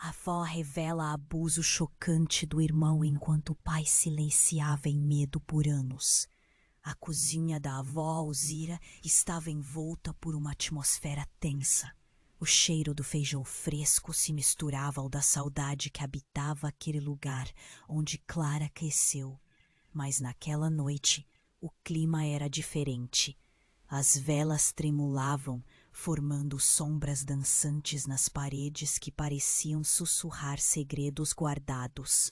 A avó revela abuso chocante do irmão enquanto o pai silenciava em medo por anos. A cozinha da avó Alzira estava envolta por uma atmosfera tensa. O cheiro do feijão fresco se misturava ao da saudade que habitava aquele lugar onde Clara cresceu. Mas naquela noite, o clima era diferente. As velas tremulavam, formando sombras dançantes nas paredes que pareciam sussurrar segredos guardados.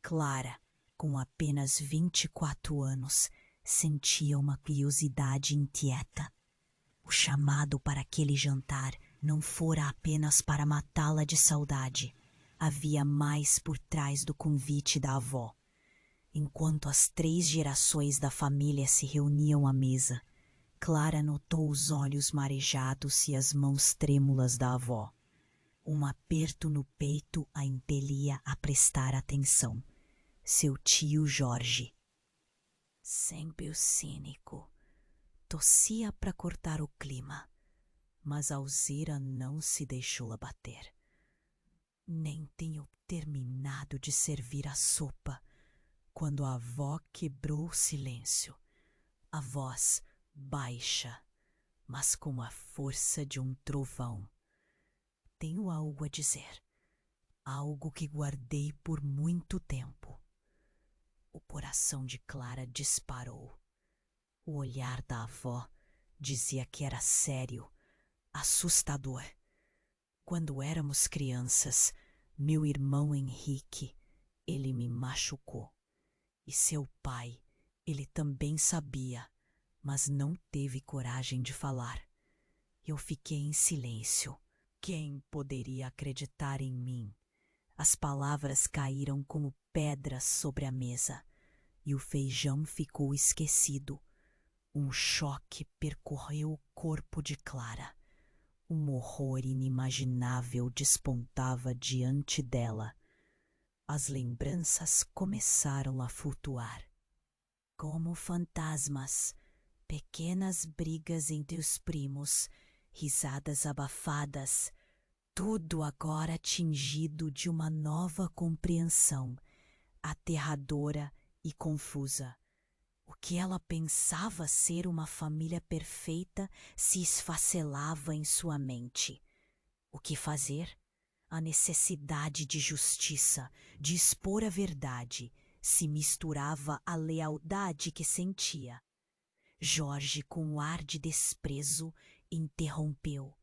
Clara, com apenas 24 anos, sentia uma curiosidade inquieta. O chamado para aquele jantar não fora apenas para matá-la de saudade. Havia mais por trás do convite da avó. Enquanto as 3 gerações da família se reuniam à mesa, Clara notou os olhos marejados e as mãos trêmulas da avó. Um aperto no peito a impelia a prestar atenção. Seu tio Jorge, sempre o cínico, tossia para cortar o clima, mas Alzira não se deixou abater. Nem tinha terminado de servir a sopa quando a avó quebrou o silêncio. A voz baixa, mas com a força de um trovão. Tenho algo a dizer, algo que guardei por muito tempo. O coração de Clara disparou. O olhar da avó dizia que era sério, assustador. Quando éramos crianças, meu irmão Henrique, ele me machucou. E seu pai, ele também sabia, mas não teve coragem de falar. Eu fiquei em silêncio. Quem poderia acreditar em mim? As palavras caíram como pedras sobre a mesa e o feijão ficou esquecido. Um choque percorreu o corpo de Clara. Um horror inimaginável despontava diante dela. As lembranças começaram a flutuar. Como fantasmas, pequenas brigas entre os primos, risadas abafadas, tudo agora tingido de uma nova compreensão, aterradora e confusa. O que ela pensava ser uma família perfeita se esfacelava em sua mente. O que fazer? A necessidade de justiça, de expor a verdade, se misturava à lealdade que sentia. Jorge, com um ar de desprezo, interrompeu.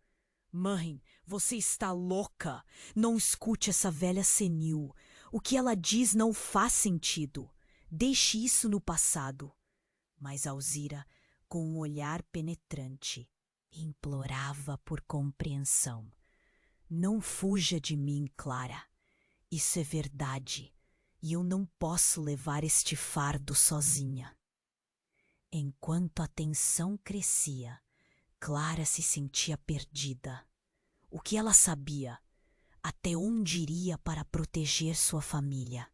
Mãe, você está louca! Não escute essa velha senil. O que ela diz não faz sentido. Deixe isso no passado. Mas Alzira, com um olhar penetrante, implorava por compreensão. Não fuja de mim, Clara. Isso é verdade, e eu não posso levar este fardo sozinha. Enquanto a tensão crescia, Clara se sentia perdida. O que ela sabia? Até onde iria para proteger sua família?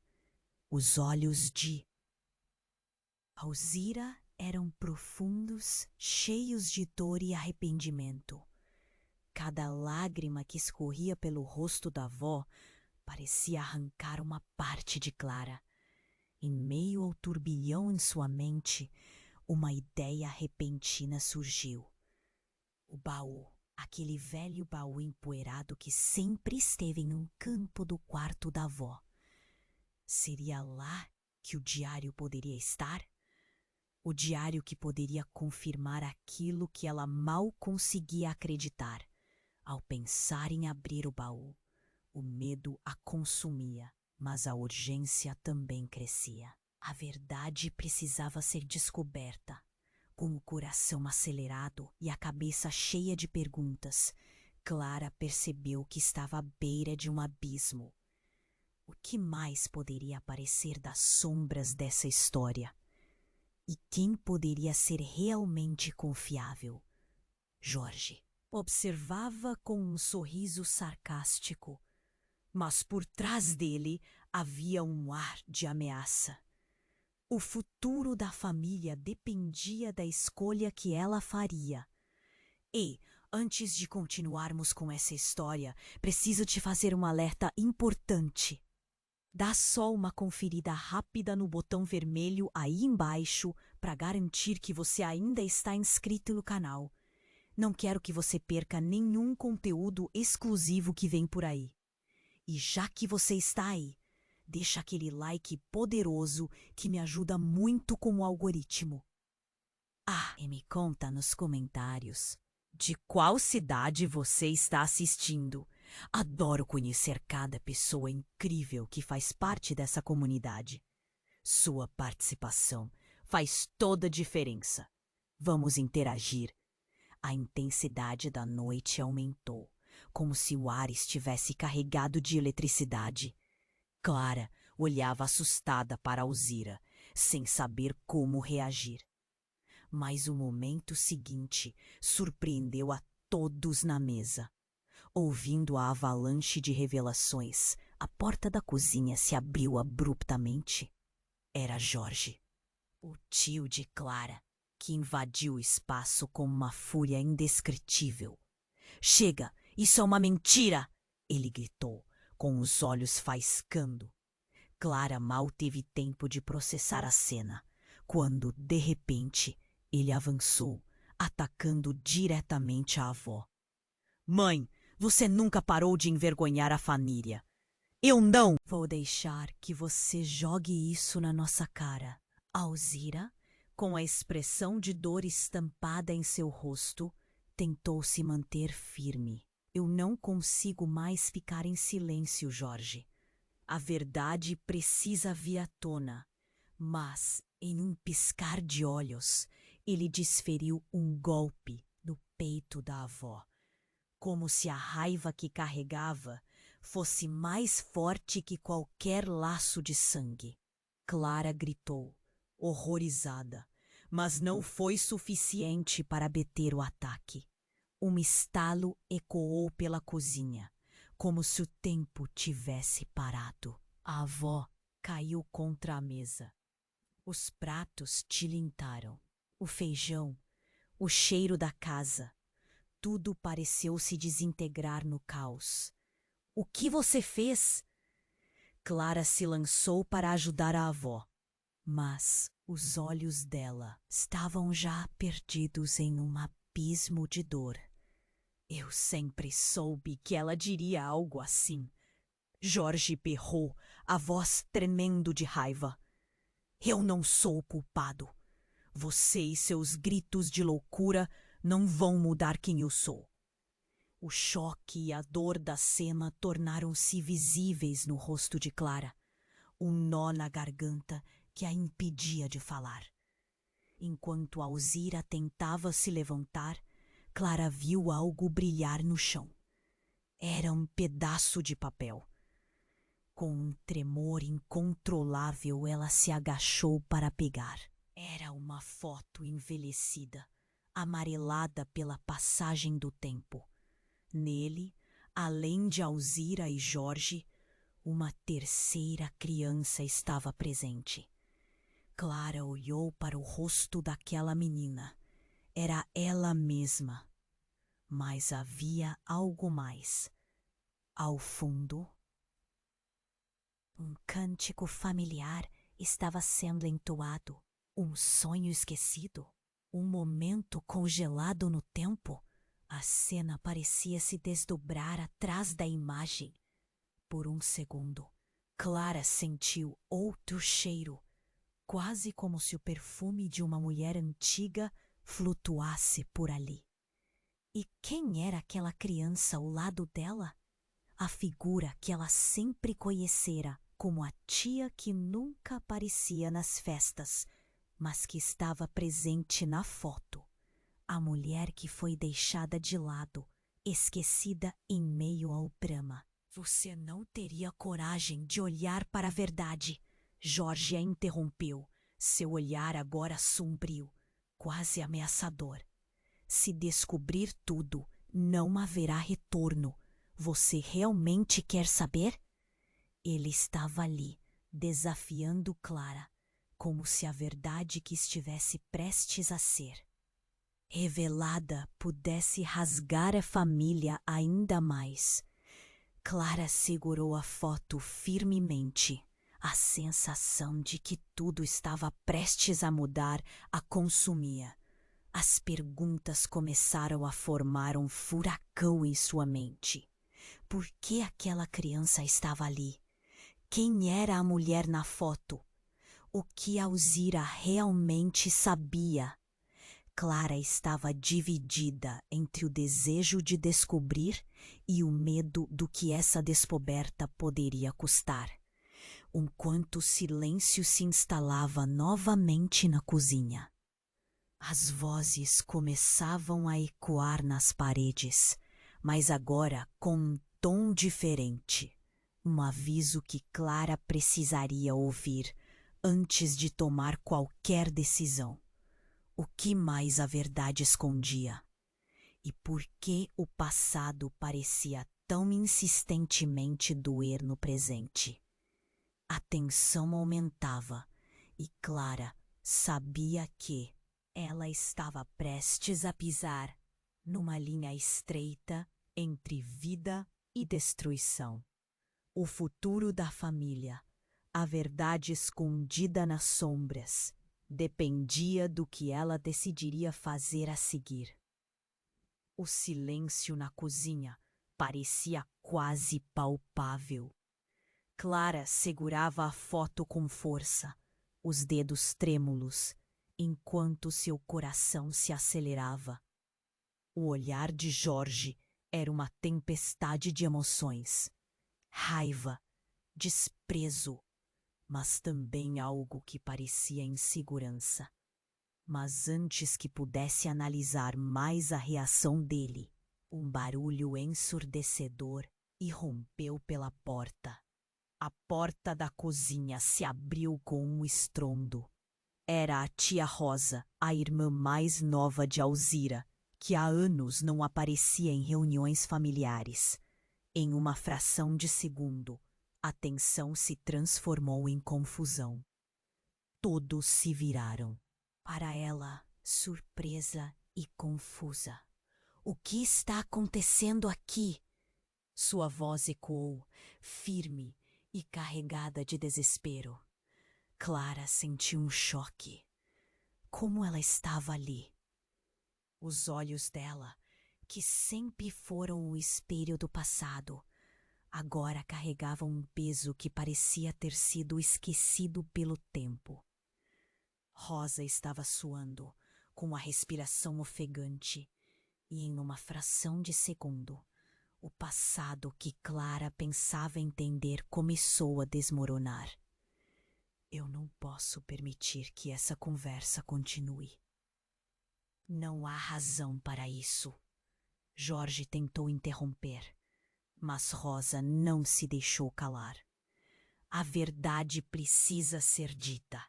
Os olhos de Alzira eram profundos, cheios de dor e arrependimento. Cada lágrima que escorria pelo rosto da avó parecia arrancar uma parte de Clara. Em meio ao turbilhão em sua mente, uma ideia repentina surgiu. O baú, aquele velho baú empoeirado que sempre esteve em um canto do quarto da avó. Seria lá que o diário poderia estar? O diário que poderia confirmar aquilo que ela mal conseguia acreditar. Ao pensar em abrir o baú, o medo a consumia, mas a urgência também crescia. A verdade precisava ser descoberta. Com o coração acelerado e a cabeça cheia de perguntas, Clara percebeu que estava à beira de um abismo. O que mais poderia aparecer das sombras dessa história? E quem poderia ser realmente confiável? Jorge observava com um sorriso sarcástico, mas por trás dele havia um ar de ameaça. O futuro da família dependia da escolha que ela faria. E, Antes de continuarmos com essa história, preciso te fazer um alerta importante. Dá só uma conferida rápida no botão vermelho aí embaixo para garantir que você ainda está inscrito no canal. Não quero que você perca nenhum conteúdo exclusivo que vem por aí. E já que você está aí, deixa aquele like poderoso que me ajuda muito com o algoritmo. E me conta nos comentários de qual cidade você está assistindo. Adoro conhecer cada pessoa incrível que faz parte dessa comunidade. Sua participação faz toda a diferença. Vamos interagir. A intensidade da noite aumentou, como se o ar estivesse carregado de eletricidade. Clara olhava assustada para Alzira, sem saber como reagir. Mas o momento seguinte surpreendeu a todos na mesa. Ouvindo a avalanche de revelações, a porta da cozinha se abriu abruptamente. Era Jorge, o tio de Clara, que invadiu o espaço com uma fúria indescritível. "Chega! Isso é uma mentira!" ele gritou, com os olhos faiscando. Clara mal teve tempo de processar a cena, quando, de repente, ele avançou, atacando diretamente a avó. "Mãe, você nunca parou de envergonhar a família. Eu não vou deixar que você jogue isso na nossa cara." Alzira, com a expressão de dor estampada em seu rosto, tentou se manter firme. "Eu não consigo mais ficar em silêncio, Jorge. A verdade precisa vir à tona." Mas, em um piscar de olhos, ele desferiu um golpe no peito da avó, como se a raiva que carregava fosse mais forte que qualquer laço de sangue. Clara gritou, horrorizada, mas não foi suficiente para deter o ataque. Um estalo ecoou pela cozinha, como se o tempo tivesse parado. A avó caiu contra a mesa. Os pratos tilintaram. O feijão, o cheiro da casa, tudo pareceu se desintegrar no caos. "O que você fez?" Clara se lançou para ajudar a avó, mas os olhos dela estavam já perdidos em um abismo de dor. "Eu sempre soube que ela diria algo assim." Jorge berrou, a voz tremendo de raiva. "Eu não sou o culpado. Você e seus gritos de loucura não vão mudar quem eu sou." O choque e a dor da cena tornaram-se visíveis no rosto de Clara, um nó na garganta que a impedia de falar. Enquanto Alzira tentava se levantar, Clara viu algo brilhar no chão. Era um pedaço de papel. Com um tremor incontrolável, ela se agachou para pegar. Era uma foto envelhecida, amarelada pela passagem do tempo. Nele, além de Alzira e Jorge, uma terceira criança estava presente. Clara olhou para o rosto daquela menina. Era ela mesma. Mas havia algo mais. Ao fundo, um cântico familiar estava sendo entoado. Um sonho esquecido? Um momento congelado no tempo? A cena parecia se desdobrar atrás da imagem. Por um segundo, Clara sentiu outro cheiro, quase como se o perfume de uma mulher antiga flutuasse por ali. E quem era aquela criança ao lado dela? A figura que ela sempre conhecera como a tia que nunca aparecia nas festas, mas que estava presente na foto. A mulher que foi deixada de lado, esquecida em meio ao drama. "Você não teria coragem de olhar para a verdade." Jorge a interrompeu, seu olhar agora sombrio, quase ameaçador. "Se descobrir tudo, não haverá retorno. Você realmente quer saber?" Ele estava ali, desafiando Clara, como se a verdade que estivesse prestes a ser. revelada pudesse rasgar a família ainda mais. Clara segurou a foto firmemente. A sensação de que tudo estava prestes a mudar a consumia. As perguntas começaram a formar um furacão em sua mente. Por que aquela criança estava ali? Quem era a mulher na foto? O que Alzira realmente sabia? Clara estava dividida entre o desejo de descobrir e o medo do que essa descoberta poderia custar. Enquanto o silêncio se instalava novamente na cozinha. As vozes começavam a ecoar nas paredes, mas agora com um tom diferente. Um aviso que Clara precisaria ouvir antes de tomar qualquer decisão. O que mais a verdade escondia? E por que o passado parecia tão insistentemente doer no presente? A tensão aumentava e Clara sabia que ela estava prestes a pisar numa linha estreita entre vida e destruição. O futuro da família, a verdade escondida nas sombras, dependia do que ela decidiria fazer a seguir. O silêncio na cozinha parecia quase palpável. Clara segurava a foto com força, os dedos trêmulos, enquanto seu coração se acelerava. O olhar de Jorge era uma tempestade de emoções. Raiva, desprezo, mas também algo que parecia insegurança. Mas antes que pudesse analisar mais a reação dele, um barulho ensurdecedor irrompeu pela porta. A porta da cozinha se abriu com um estrondo. Era a tia Rosa, a irmã mais nova de Alzira, que há anos não aparecia em reuniões familiares. Em uma fração de segundo, a tensão se transformou em confusão. Todos se viraram. Para ela, surpresa e confusa. O que está acontecendo aqui? Sua voz ecoou, firme e carregada de desespero. Clara sentiu um choque. Como ela estava ali? Os olhos dela, que sempre foram o espelho do passado, agora carregavam um peso que parecia ter sido esquecido pelo tempo. Rosa estava suando, com a respiração ofegante, e em uma fração de segundo, o passado que Clara pensava entender começou a desmoronar. Eu não posso permitir que essa conversa continue. Não há razão para isso. Jorge tentou interromper, mas Rosa não se deixou calar. A verdade precisa ser dita.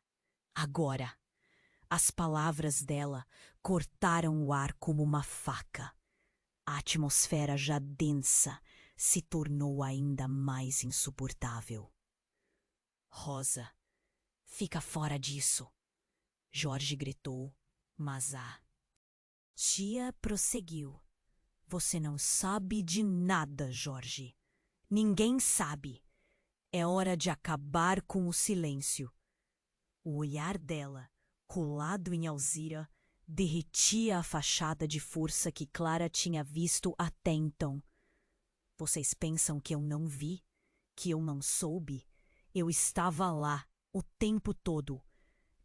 Agora. As palavras dela cortaram o ar como uma faca. A atmosfera já densa se tornou ainda mais insuportável. Rosa, fica fora disso, Jorge gritou, mas a tia prosseguiu. Você não sabe de nada, Jorge. Ninguém sabe. É hora de acabar com o silêncio. O olhar dela, colado em Alzira, derretia a fachada de força que Clara tinha visto até então. Vocês pensam que eu não vi? Que eu não soube? Eu estava lá, o tempo todo.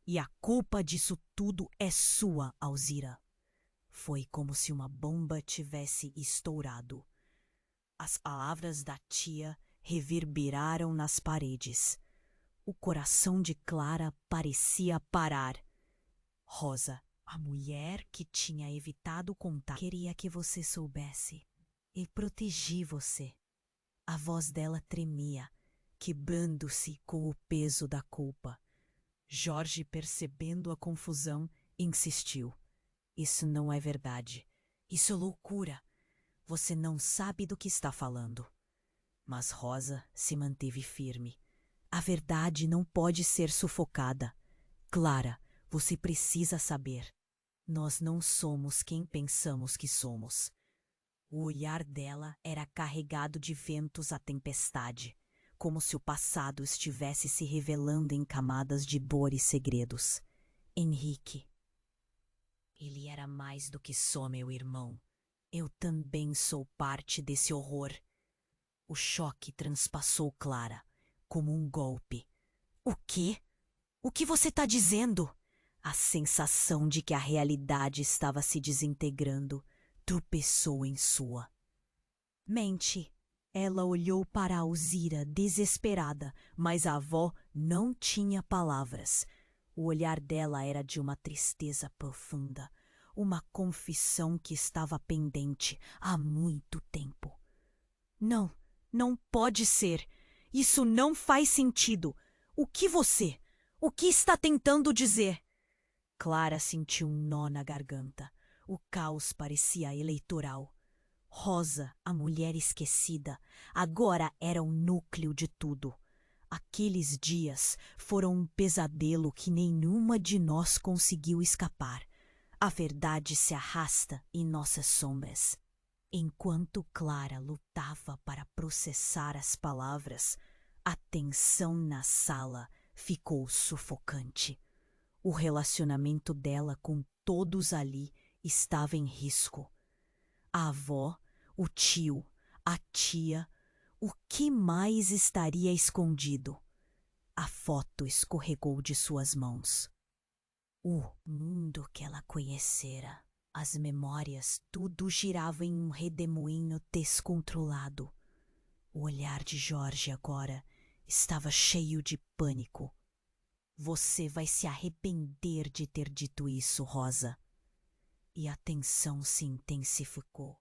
E a culpa disso tudo é sua, Alzira. Foi como se uma bomba tivesse estourado. As palavras da tia reverberaram nas paredes. O coração de Clara parecia parar. Rosa, a mulher que tinha evitado contar, queria que você soubesse. E protegi você. A voz dela tremia, quebrando-se com o peso da culpa. Jorge, percebendo a confusão, insistiu. Isso não é verdade. Isso é loucura. Você não sabe do que está falando. Mas Rosa se manteve firme. A verdade não pode ser sufocada. Clara, você precisa saber. Nós não somos quem pensamos que somos. O olhar dela era carregado de ventos à tempestade, como se o passado estivesse se revelando em camadas de dor e segredos. Henrique. Ele era mais do que só meu irmão. Eu também sou parte desse horror. O choque transpassou Clara, como um golpe. O quê? O que você está dizendo? A sensação de que a realidade estava se desintegrando tropeçou em sua mente. Ela olhou para Alzira desesperada, mas a avó não tinha palavras. O olhar dela era de uma tristeza profunda, uma confissão que estava pendente há muito tempo. Não, não pode ser. Isso não faz sentido. O que está tentando dizer? Clara sentiu um nó na garganta. O caos parecia eleitoral. Rosa, a mulher esquecida, agora era o núcleo de tudo. Aqueles dias foram um pesadelo que nenhuma de nós conseguiu escapar. A verdade se arrasta em nossas sombras. Enquanto Clara lutava para processar as palavras, a tensão na sala ficou sufocante. O relacionamento dela com todos ali estava em risco. A avó, o tio, a tia, o que mais estaria escondido? A foto escorregou de suas mãos. O mundo que ela conhecera, as memórias, tudo girava em um redemoinho descontrolado. O olhar de Jorge agora estava cheio de pânico. Você vai se arrepender de ter dito isso, Rosa. E a tensão se intensificou.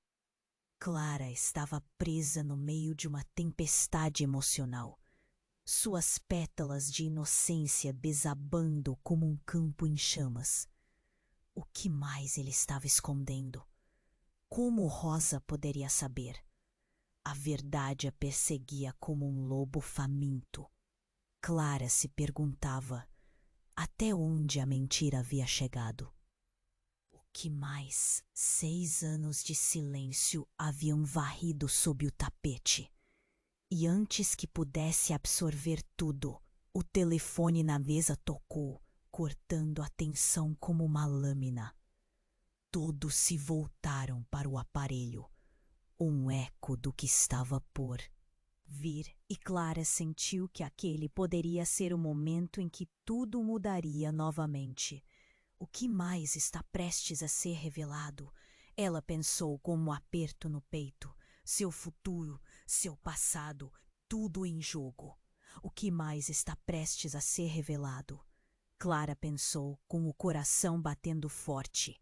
Clara estava presa no meio de uma tempestade emocional. Suas pétalas de inocência desabando como um campo em chamas. O que mais ele estava escondendo? Como Rosa poderia saber? A verdade a perseguia como um lobo faminto. Clara se perguntava até onde a mentira havia chegado. O que mais 6 anos de silêncio haviam varrido sob o tapete? E antes que pudesse absorver tudo, o telefone na mesa tocou, cortando a tensão como uma lâmina. Todos se voltaram para o aparelho, um eco do que estava por vir, e Clara sentiu que aquele poderia ser o momento em que tudo mudaria novamente. O que mais está prestes a ser revelado? Ela pensou com um aperto no peito. Seu futuro, seu passado, tudo em jogo. O que mais está prestes a ser revelado? Clara pensou com o coração batendo forte.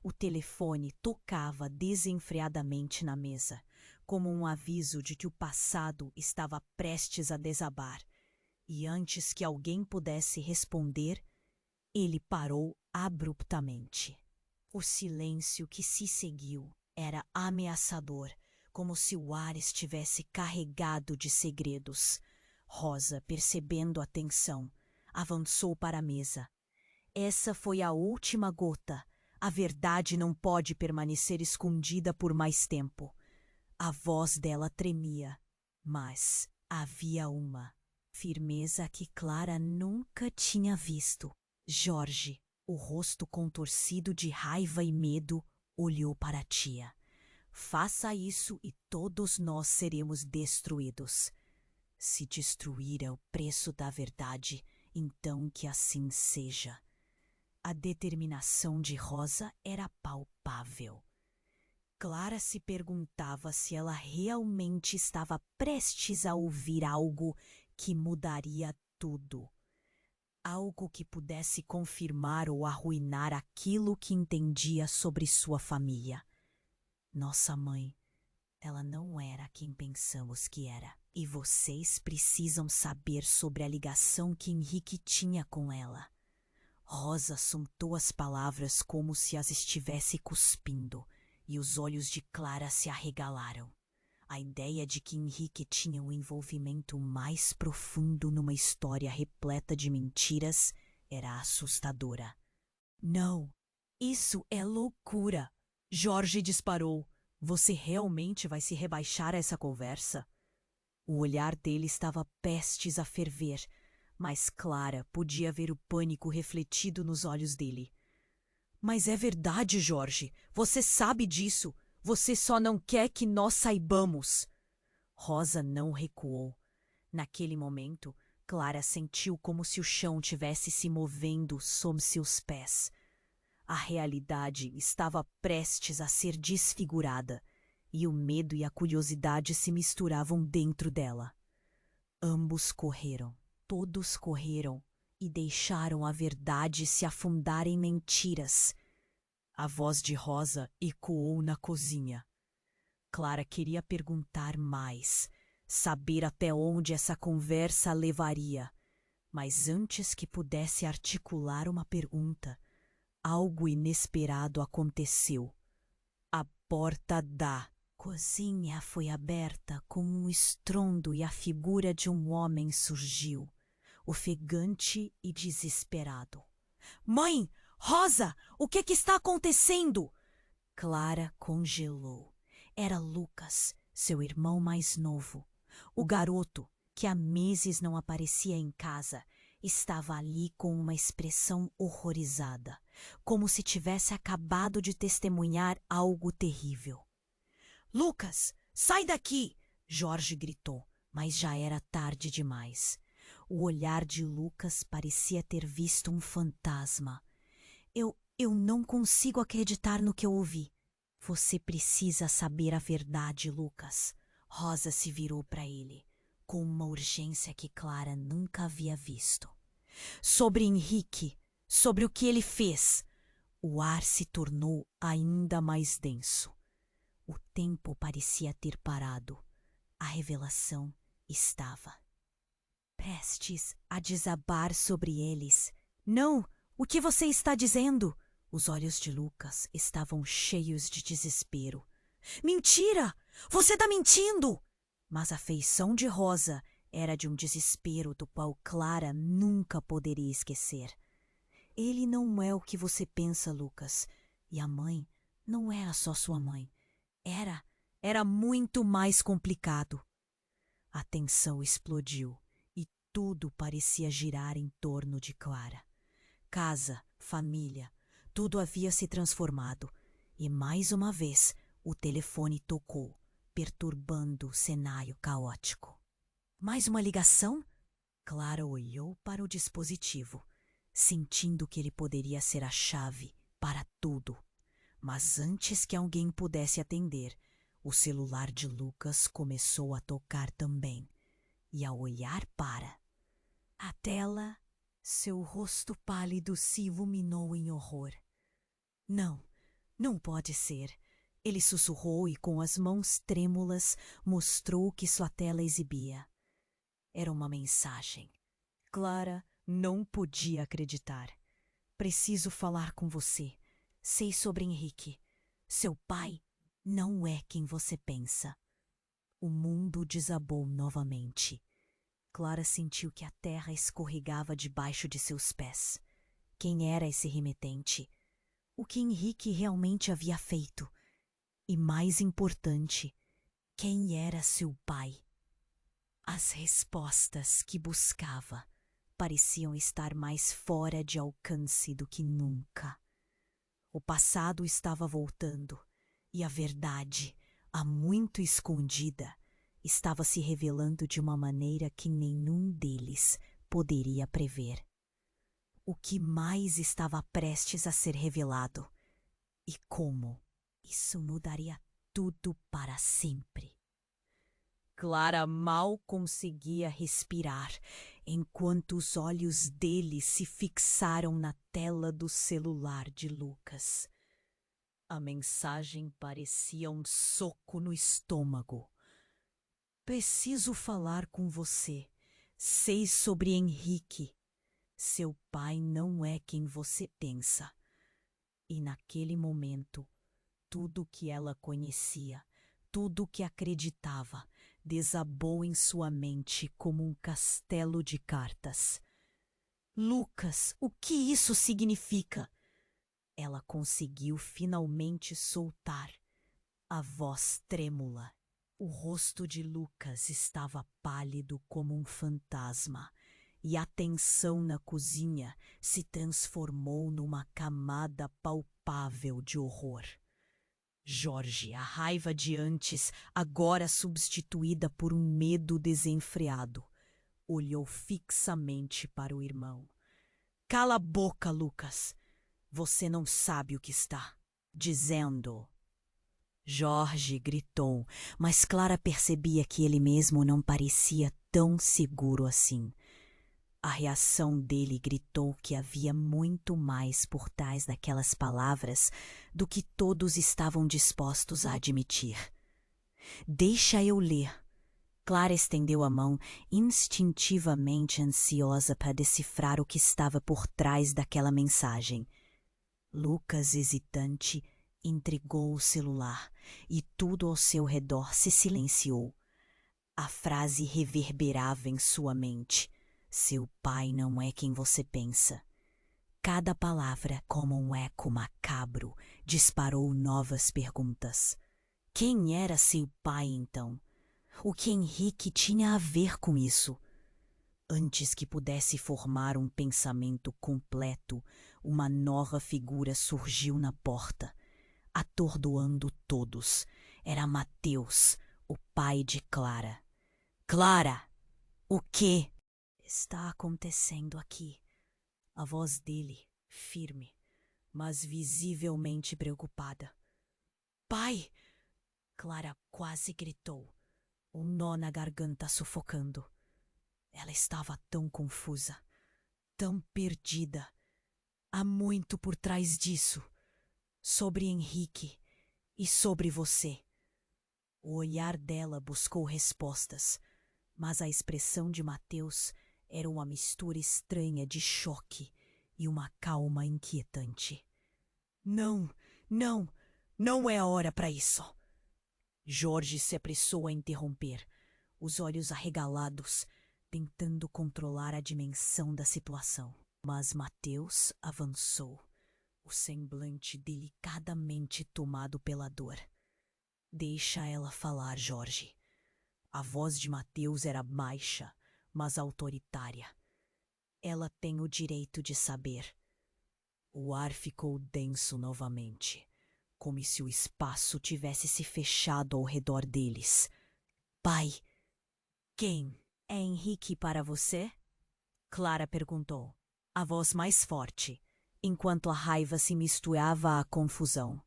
O telefone tocava desenfreadamente na mesa, como um aviso de que o passado estava prestes a desabar. E antes que alguém pudesse responder, ele parou abruptamente. O silêncio que se seguiu era ameaçador, como se o ar estivesse carregado de segredos. Rosa, percebendo a tensão, avançou para a mesa. Essa foi a última gota. A verdade não pode permanecer escondida por mais tempo. A voz dela tremia, mas havia uma firmeza que Clara nunca tinha visto. Jorge, o rosto contorcido de raiva e medo, olhou para a tia. Faça isso e todos nós seremos destruídos. Se destruir é o preço da verdade, então que assim seja. A determinação de Rosa era palpável. Clara se perguntava se ela realmente estava prestes a ouvir algo que mudaria tudo. Algo que pudesse confirmar ou arruinar aquilo que entendia sobre sua família. Nossa mãe, ela não era quem pensamos que era. E vocês precisam saber sobre a ligação que Henrique tinha com ela. Rosa soltou as palavras como se as estivesse cuspindo, e os olhos de Clara se arregalaram. A ideia de que Henrique tinha um envolvimento mais profundo numa história repleta de mentiras era assustadora. Não, Isso é loucura! Jorge disparou. Você realmente vai se rebaixar a essa conversa? O olhar dele estava prestes a ferver, mas Clara podia ver o pânico refletido nos olhos dele. Mas é verdade, Jorge. Você sabe disso. Você só não quer que nós saibamos. Rosa não recuou. Naquele momento, Clara sentiu como se o chão tivesse se movendo sob seus pés. A realidade estava prestes a ser desfigurada, e o medo e a curiosidade se misturavam dentro dela. Ambos correram, todos correram, e deixaram a verdade se afundar em mentiras. A voz de Rosa ecoou na cozinha. Clara queria perguntar mais, saber até onde essa conversa levaria. Mas antes que pudesse articular uma pergunta, algo inesperado aconteceu. A porta da cozinha foi aberta com um estrondo e a figura de um homem surgiu, ofegante e desesperado. Mãe! Rosa! O que está acontecendo? Clara congelou. Era Lucas, seu irmão mais novo. O garoto, que há meses não aparecia em casa, estava ali com uma expressão horrorizada, como se tivesse acabado de testemunhar algo terrível. Lucas, sai daqui! Jorge gritou, mas já era tarde demais. O olhar de Lucas parecia ter visto um fantasma. Eu não consigo acreditar no que eu ouvi. Você precisa saber a verdade, Lucas. Rosa se virou para ele, com uma urgência que Clara nunca havia visto. Sobre Henrique, sobre o que ele fez. O ar se tornou ainda mais denso. O tempo parecia ter parado. A revelação estava prestes a desabar sobre eles. Não! O que você está dizendo? Os olhos de Lucas estavam cheios de desespero. Mentira! Você está mentindo! Mas a feição de Rosa era de um desespero do qual Clara nunca poderia esquecer. Ele não é o que você pensa, Lucas. E a mãe não era só sua mãe. Era muito mais complicado. A tensão explodiu e tudo parecia girar em torno de Clara. Casa, família, tudo havia se transformado. E mais uma vez o telefone tocou, perturbando o cenário caótico. Mais uma ligação? Clara olhou para o dispositivo, sentindo que ele poderia ser a chave para tudo. Mas antes que alguém pudesse atender, o celular de Lucas começou a tocar também. E ao olhar para a tela, seu rosto pálido se iluminou em horror. Não, não pode ser. Ele sussurrou e com as mãos trêmulas mostrou o que sua tela exibia. Era uma mensagem. Clara não podia acreditar. Preciso falar com você. Sei sobre Henrique. Seu pai não é quem você pensa. O mundo desabou novamente. Clara sentiu que a terra escorregava debaixo de seus pés. Quem era esse remetente? O que Henrique realmente havia feito? E mais importante, quem era seu pai? As respostas que buscava pareciam estar mais fora de alcance do que nunca. O passado estava voltando e a verdade, há muito escondida, estava se revelando de uma maneira que nenhum deles poderia prever. O que mais estava prestes a ser revelado e como isso mudaria tudo para sempre. Clara mal conseguia respirar enquanto os olhos dele se fixaram na tela do celular de Lucas. A mensagem parecia um soco no estômago. Preciso falar com você. Sei sobre Henrique. Seu pai não é quem você pensa. E naquele momento, tudo o que ela conhecia, tudo o que acreditava, desabou em sua mente como um castelo de cartas. Lucas, o que isso significa? Ela conseguiu finalmente soltar a voz trêmula. O rosto de Lucas estava pálido como um fantasma, e a tensão na cozinha se transformou numa camada palpável de horror. Jorge, a raiva de antes, agora substituída por um medo desenfreado, olhou fixamente para o irmão. Cala a boca, Lucas! Você não sabe o que está dizendo. Jorge gritou, mas Clara percebia que ele mesmo não parecia tão seguro assim. A reação dele gritou que havia muito mais por trás daquelas palavras do que todos estavam dispostos a admitir. Deixa eu ler. Clara estendeu a mão, instintivamente ansiosa para decifrar o que estava por trás daquela mensagem. Lucas, hesitante, entregou o celular e tudo ao seu redor se silenciou. A frase reverberava em sua mente. Seu pai não é quem você pensa. Cada palavra, como um eco macabro, disparou novas perguntas. Quem era seu pai, então? O que Henrique tinha a ver com isso? Antes que pudesse formar um pensamento completo, uma nova figura surgiu na porta, atordoando todos. Era Mateus, o pai de Clara. Clara! O que está acontecendo aqui? A voz dele, firme, mas visivelmente preocupada. Pai! Clara quase gritou, um nó na garganta sufocando. Ela estava tão confusa, tão perdida. Há muito por trás disso, sobre Henrique e sobre você. O olhar dela buscou respostas, mas a expressão de Mateus era uma mistura estranha de choque e uma calma inquietante. Não, não, não é a hora para isso. Jorge se apressou a interromper, os olhos arregalados, tentando controlar a dimensão da situação. Mas Mateus avançou, o semblante delicadamente tomado pela dor. Deixa ela falar, Jorge. A voz de Mateus era baixa, mas autoritária. Ela tem o direito de saber. O ar ficou denso novamente, como se o espaço tivesse se fechado ao redor deles. Pai, quem é Henrique para você? Clara perguntou, a voz mais forte, enquanto a raiva se misturava à confusão.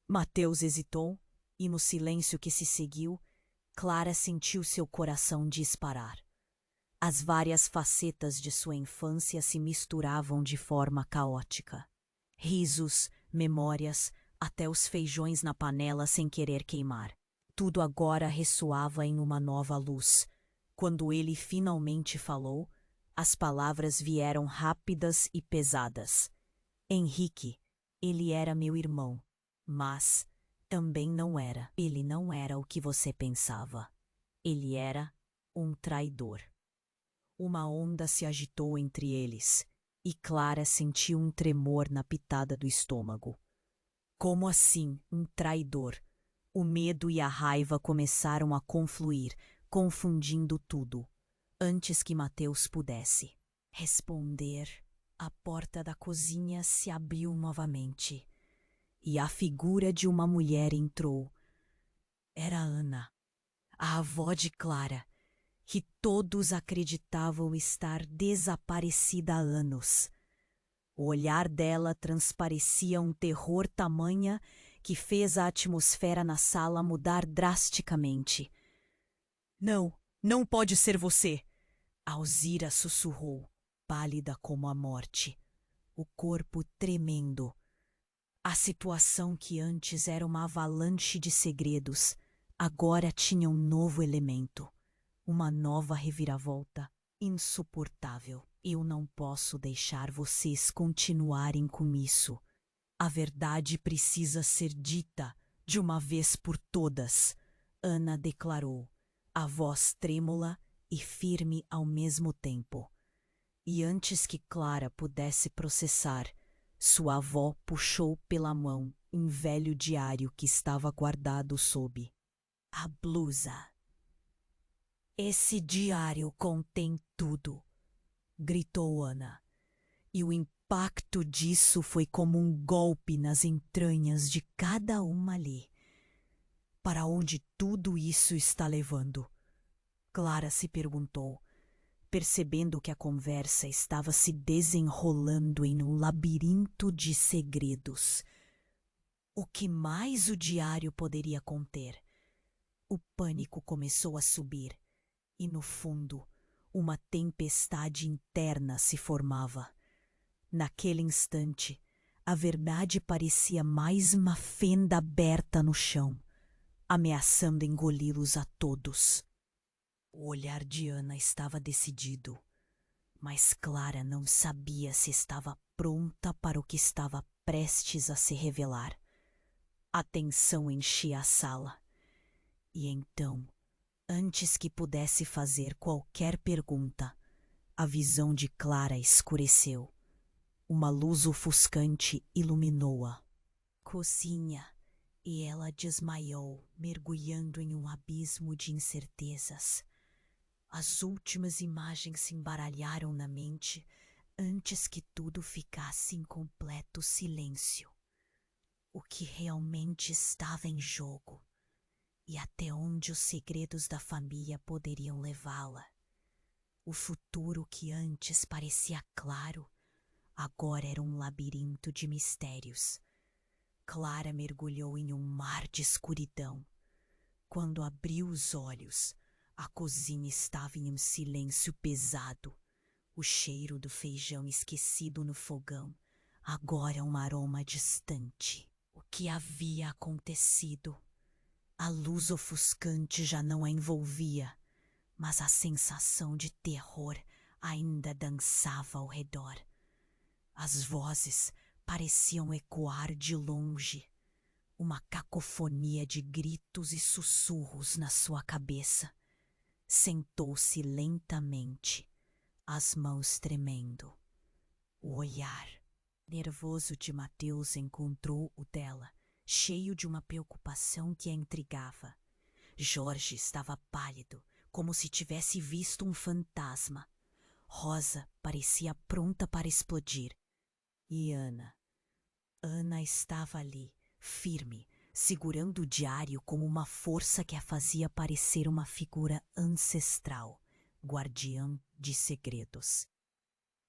Mateus hesitou, e no silêncio que se seguiu, Clara sentiu seu coração disparar. As várias facetas de sua infância se misturavam de forma caótica. Risos, memórias, até os feijões na panela sem querer queimar. Tudo agora ressoava em uma nova luz. Quando ele finalmente falou, as palavras vieram rápidas e pesadas. Henrique, ele era meu irmão, mas também não era. Ele não era o que você pensava. Ele era um traidor. Uma onda se agitou entre eles, e Clara sentiu um tremor na pitada do estômago. Como assim, um traidor? O medo e a raiva começaram a confluir, confundindo tudo. Antes que Mateus pudesse responder, a porta da cozinha se abriu novamente, e a figura de uma mulher entrou. Era Ana, a avó de Clara, que todos acreditavam estar desaparecida há anos. O olhar dela transparecia um terror tamanha que fez a atmosfera na sala mudar drasticamente. Não, não pode ser você! Alzira sussurrou, pálida como a morte, o corpo tremendo. A situação que antes era uma avalanche de segredos, agora tinha um novo elemento, uma nova reviravolta insuportável. Eu não posso deixar vocês continuarem com isso. A verdade precisa ser dita de uma vez por todas, Ana declarou, a voz trêmula e firme ao mesmo tempo. E antes que Clara pudesse processar, Sua avó puxou pela mão um velho diário que estava guardado sob a blusa. Esse diário contém tudo, gritou Ana, e o impacto disso foi como um golpe nas entranhas de cada uma ali. Para onde tudo isso está levando? Clara se perguntou, percebendo que a conversa estava se desenrolando em um labirinto de segredos. O que mais o diário poderia conter? O pânico começou a subir, e no fundo, uma tempestade interna se formava. Naquele instante, a verdade parecia mais uma fenda aberta no chão, ameaçando engoli-los a todos. O olhar de Ana estava decidido, mas Clara não sabia se estava pronta para o que estava prestes a se revelar. A tensão enchia a sala. E então, antes que pudesse fazer qualquer pergunta, a visão de Clara escureceu. Uma luz ofuscante iluminou-a. Cozinha, e ela desmaiou, mergulhando em um abismo de incertezas. As últimas imagens se embaralharam na mente antes que tudo ficasse em completo silêncio. O que realmente estava em jogo e até onde os segredos da família poderiam levá-la. O futuro que antes parecia claro, agora era um labirinto de mistérios. Clara mergulhou em um mar de escuridão. Quando abriu os olhos, a cozinha estava em um silêncio pesado. O cheiro do feijão esquecido no fogão, agora um aroma distante. O que havia acontecido? A luz ofuscante já não a envolvia, mas a sensação de terror ainda dançava ao redor. As vozes pareciam ecoar de longe, uma cacofonia de gritos e sussurros na sua cabeça. Sentou-se lentamente, as mãos tremendo. O olhar nervoso de Mateus encontrou o dela, cheio de uma preocupação que a intrigava. Jorge estava pálido, como se tivesse visto um fantasma. Rosa parecia pronta para explodir. E Ana? Ana estava ali, firme, segurando o diário como uma força que a fazia parecer uma figura ancestral, guardiã de segredos.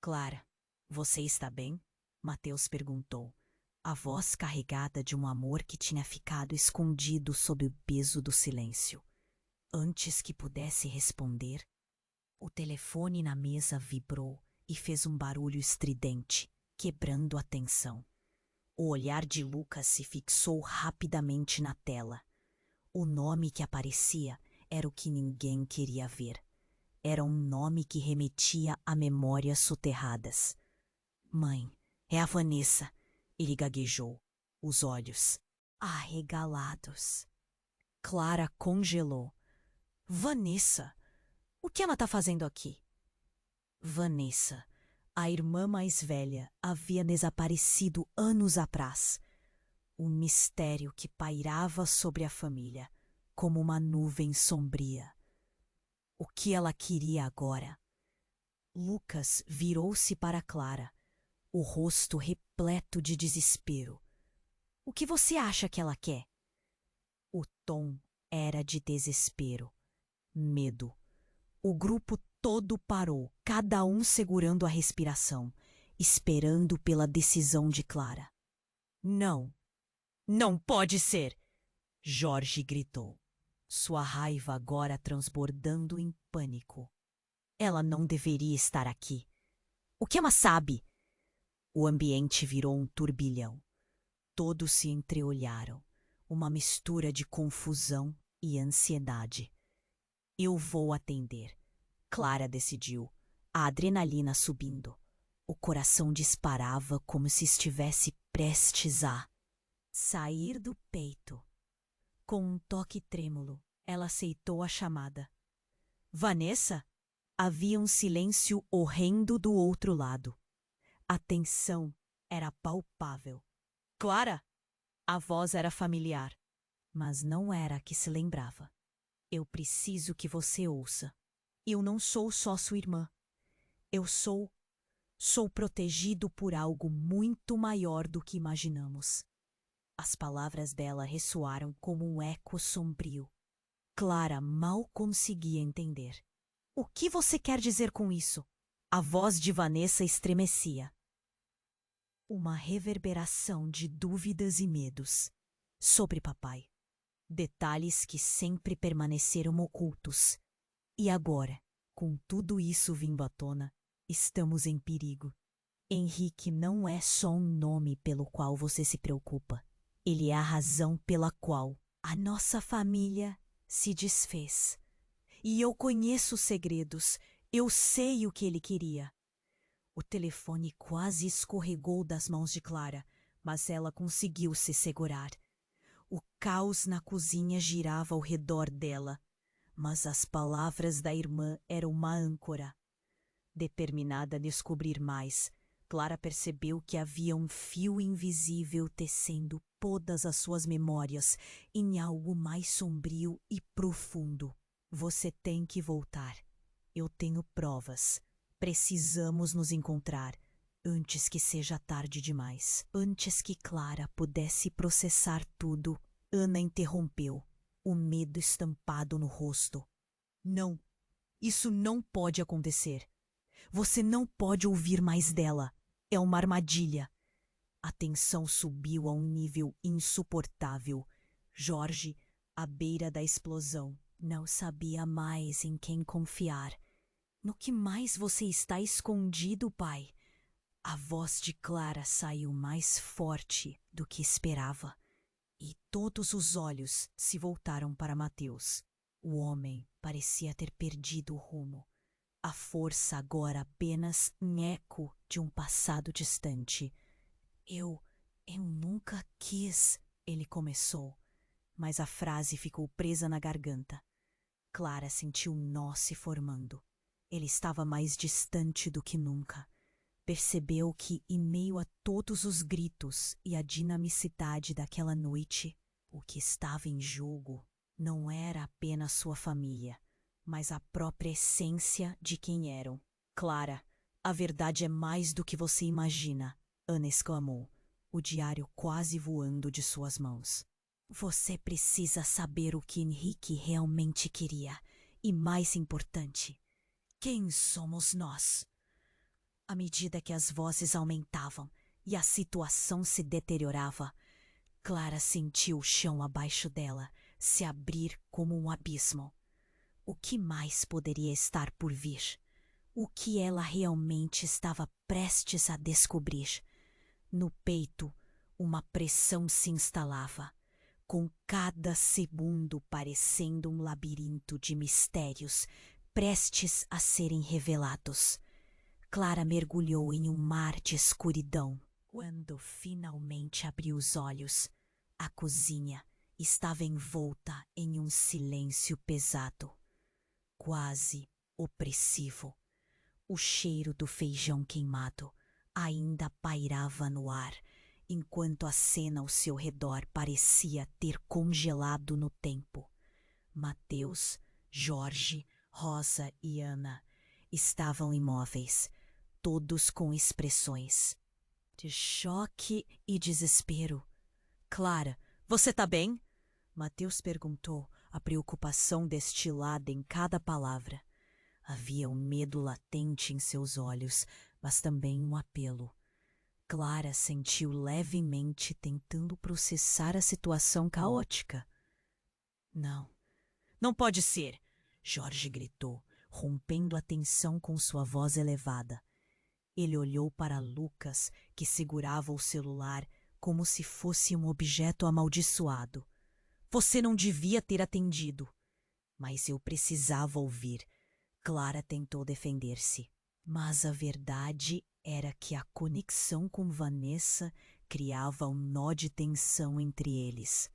Clara, você está bem? Mateus perguntou, a voz carregada de um amor que tinha ficado escondido sob o peso do silêncio. Antes que pudesse responder, o telefone na mesa vibrou e fez um barulho estridente, quebrando a tensão. O olhar de Lucas se fixou rapidamente na tela. O nome que aparecia era o que ninguém queria ver. Era um nome que remetia a memórias soterradas. Mãe, é a Vanessa, ele gaguejou, os olhos arregalados. Clara congelou. Vanessa? O que ela está fazendo aqui? Vanessa, a irmã mais velha, havia desaparecido anos atrás. Um mistério que pairava sobre a família, como uma nuvem sombria. O que ela queria agora? Lucas virou-se para Clara, o rosto repleto de desespero. O que você acha que ela quer? O tom era de desespero, medo. O grupo todo parou, cada um segurando a respiração, esperando pela decisão de Clara. Não, não pode ser! Jorge gritou, sua raiva agora transbordando em pânico. Ela não deveria estar aqui. O que ela sabe? O ambiente virou um turbilhão. Todos se entreolharam, uma mistura de confusão e ansiedade. Eu vou atender, Clara decidiu, a adrenalina subindo. O coração disparava como se estivesse prestes a sair do peito. Com um toque trêmulo, ela aceitou a chamada. Vanessa? Havia um silêncio horrendo do outro lado. A tensão era palpável. Clara! A voz era familiar, mas não era a que se lembrava. Eu preciso que você ouça. Eu não sou só sua irmã. Eu sou protegido por algo muito maior do que imaginamos. As palavras dela ressoaram como um eco sombrio. Clara mal conseguia entender. O que você quer dizer com isso? A voz de Vanessa estremecia. Uma reverberação de dúvidas e medos sobre papai. Detalhes que sempre permaneceram ocultos. E agora, com tudo isso vindo à tona, estamos em perigo. Henrique não é só um nome pelo qual você se preocupa. Ele é a razão pela qual a nossa família se desfez. E eu conheço os segredos. Eu sei o que ele queria. O telefone quase escorregou das mãos de Clara, mas ela conseguiu se segurar. O caos na cozinha girava ao redor dela, mas as palavras da irmã eram uma âncora. Determinada a descobrir mais, Clara percebeu que havia um fio invisível tecendo todas as suas memórias em algo mais sombrio e profundo. Você tem que voltar. Eu tenho provas. Precisamos nos encontrar antes que seja tarde demais. Antes que Clara pudesse processar tudo, Ana interrompeu, o medo estampado no rosto. Não, isso não pode acontecer. Você não pode ouvir mais dela. É uma armadilha. A tensão subiu a um nível insuportável. Jorge, à beira da explosão, não sabia mais em quem confiar. No que mais você está escondido, pai? A voz de Clara saiu mais forte do que esperava, e todos os olhos se voltaram para Mateus. O homem parecia ter perdido o rumo. A força agora apenas um eco de um passado distante. Eu nunca quis, ele começou, mas a frase ficou presa na garganta. Clara sentiu um nó se formando. Ele estava mais distante do que nunca. Percebeu que, em meio a todos os gritos e a dinamicidade daquela noite, o que estava em jogo não era apenas sua família, mas a própria essência de quem eram. Clara, a verdade é mais do que você imagina, Ana exclamou, o diário quase voando de suas mãos. Você precisa saber o que Henrique realmente queria, e mais importante, quem somos nós? À medida que as vozes aumentavam e a situação se deteriorava, Clara sentiu o chão abaixo dela se abrir como um abismo. O que mais poderia estar por vir? O que ela realmente estava prestes a descobrir? No peito, uma pressão se instalava, com cada segundo parecendo um labirinto de mistérios prestes a serem revelados. Clara mergulhou em um mar de escuridão. Quando finalmente abriu os olhos, a cozinha estava envolta em um silêncio pesado, quase opressivo. O cheiro do feijão queimado ainda pairava no ar, enquanto a cena ao seu redor parecia ter congelado no tempo. Mateus, Jorge, Rosa e Ana estavam imóveis, todos com expressões de choque e desespero. Clara, você tá bem? Mateus perguntou, a preocupação destilada em cada palavra. Havia um medo latente em seus olhos, mas também um apelo. Clara sentiu levemente tentando processar a situação caótica. Não, não pode ser! Jorge gritou, rompendo a tensão com sua voz elevada. Ele olhou para Lucas, que segurava o celular como se fosse um objeto amaldiçoado. Você não devia ter atendido. Mas eu precisava ouvir. Clara tentou defender-se. Mas a verdade era que a conexão com Vanessa criava um nó de tensão entre eles.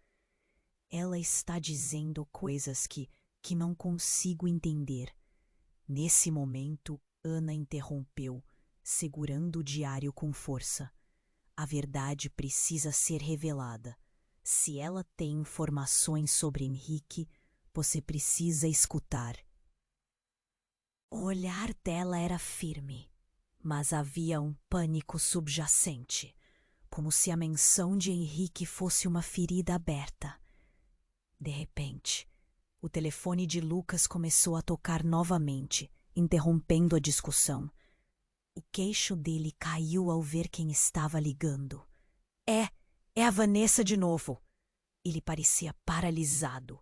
Ela está dizendo coisas que não consigo entender. Nesse momento, Ana interrompeu, segurando o diário com força. A verdade precisa ser revelada. Se ela tem informações sobre Henrique, você precisa escutar. O olhar dela era firme, mas havia um pânico subjacente, como se a menção de Henrique fosse uma ferida aberta. De repente, o telefone de Lucas começou a tocar novamente, interrompendo a discussão. O queixo dele caiu ao ver quem estava ligando. É a Vanessa de novo. Ele parecia paralisado,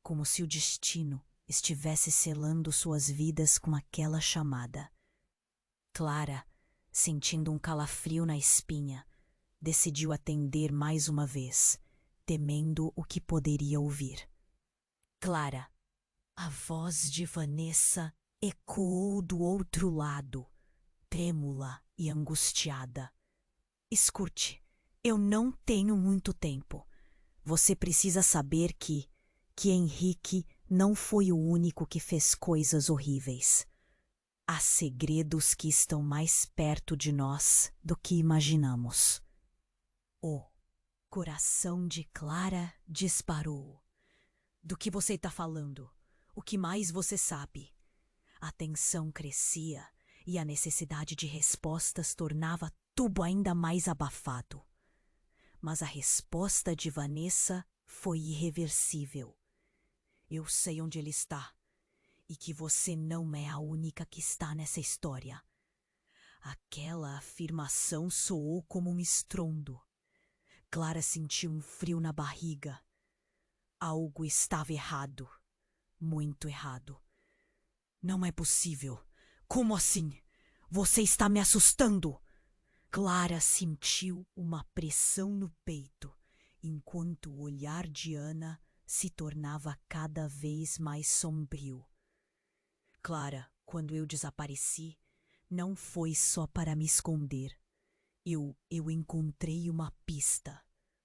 como se o destino estivesse selando suas vidas com aquela chamada. Clara, sentindo um calafrio na espinha, decidiu atender mais uma vez, temendo o que poderia ouvir. Clara, a voz de Vanessa ecoou do outro lado, trêmula e angustiada. Escute, eu não tenho muito tempo. Você precisa saber que Henrique não foi o único que fez coisas horríveis. Há segredos que estão mais perto de nós do que imaginamos. O coração de Clara disparou. Do que você está falando? O que mais você sabe? A tensão crescia e a necessidade de respostas tornava tudo ainda mais abafado. Mas a resposta de Vanessa foi irreversível. Eu sei onde ele está e que você não é a única que está nessa história. Aquela afirmação soou como um estrondo. Clara sentiu um frio na barriga. Algo estava errado. Muito errado. Não é possível. Como assim? Você está me assustando! Clara sentiu uma pressão no peito, enquanto o olhar de Ana se tornava cada vez mais sombrio. Clara, quando eu desapareci, não foi só para me esconder. Eu encontrei uma pista.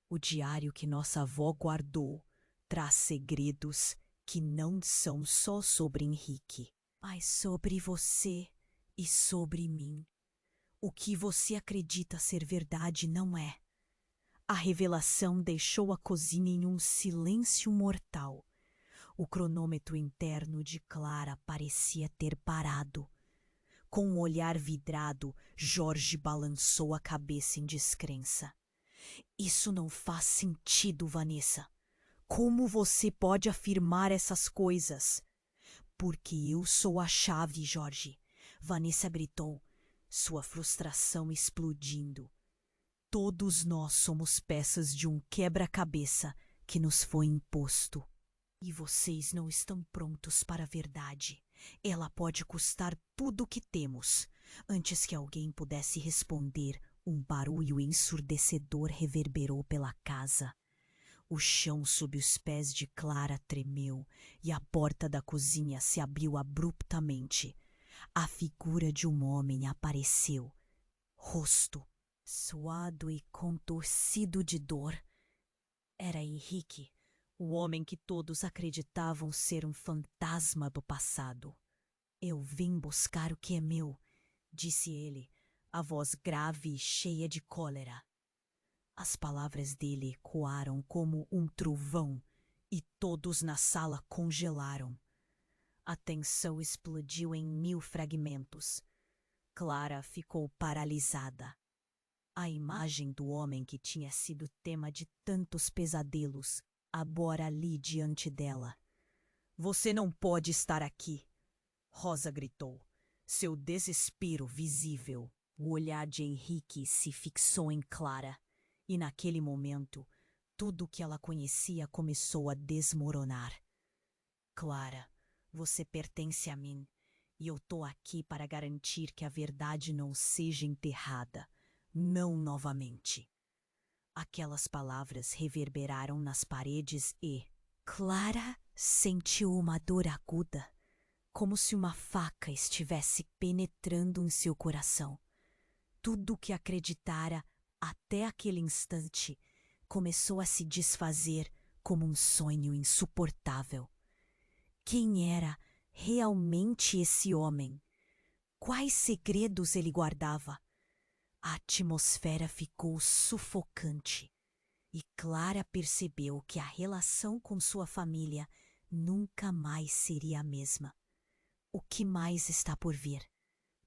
O diário que nossa avó guardou traz segredos que não são só sobre Henrique, mas sobre você e sobre mim. O que você acredita ser verdade não é. A revelação deixou a cozinha em um silêncio mortal. O cronômetro interno de Clara parecia ter parado. Com um olhar vidrado, Jorge balançou a cabeça em descrença. Isso não faz sentido, Vanessa. Como você pode afirmar essas coisas? Porque eu sou a chave, Jorge. Vanessa gritou, sua frustração explodindo. Todos nós somos peças de um quebra-cabeça que nos foi imposto. E vocês não estão prontos para a verdade. Ela pode custar tudo o que temos. Antes que alguém pudesse responder, um barulho ensurdecedor reverberou pela casa. O chão sob os pés de Clara tremeu e a porta da cozinha se abriu abruptamente. A figura de um homem apareceu. Rosto suado e contorcido de dor. Era Henrique, o homem que todos acreditavam ser um fantasma do passado. Eu vim buscar o que é meu, disse ele, a voz grave e cheia de cólera. As palavras dele ecoaram como um trovão e todos na sala congelaram. A tensão explodiu em 1000 fragmentos. Clara ficou paralisada. A imagem do homem que tinha sido tema de tantos pesadelos agora ali diante dela. Você não pode estar aqui, Rosa gritou, seu desespero visível. O olhar de Henrique se fixou em Clara, e naquele momento, tudo o que ela conhecia começou a desmoronar. Clara, você pertence a mim, e eu tô aqui para garantir que a verdade não seja enterrada, não novamente. Aquelas palavras reverberaram nas paredes e Clara sentiu uma dor aguda, como se uma faca estivesse penetrando em seu coração. Tudo o que acreditara até aquele instante começou a se desfazer como um sonho insuportável. Quem era realmente esse homem? Quais segredos ele guardava? A atmosfera ficou sufocante e Clara percebeu que a relação com sua família nunca mais seria a mesma. O que mais está por vir?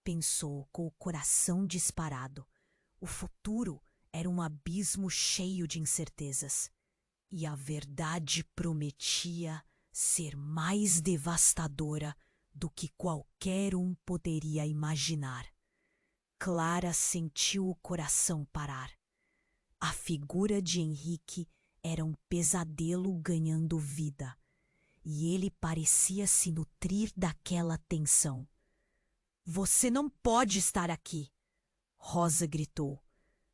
Pensou com o coração disparado. O futuro era um abismo cheio de incertezas. E a verdade prometia ser mais devastadora do que qualquer um poderia imaginar. Clara sentiu o coração parar. A figura de Henrique era um pesadelo ganhando vida, e ele parecia se nutrir daquela tensão. Você não pode estar aqui! Rosa gritou,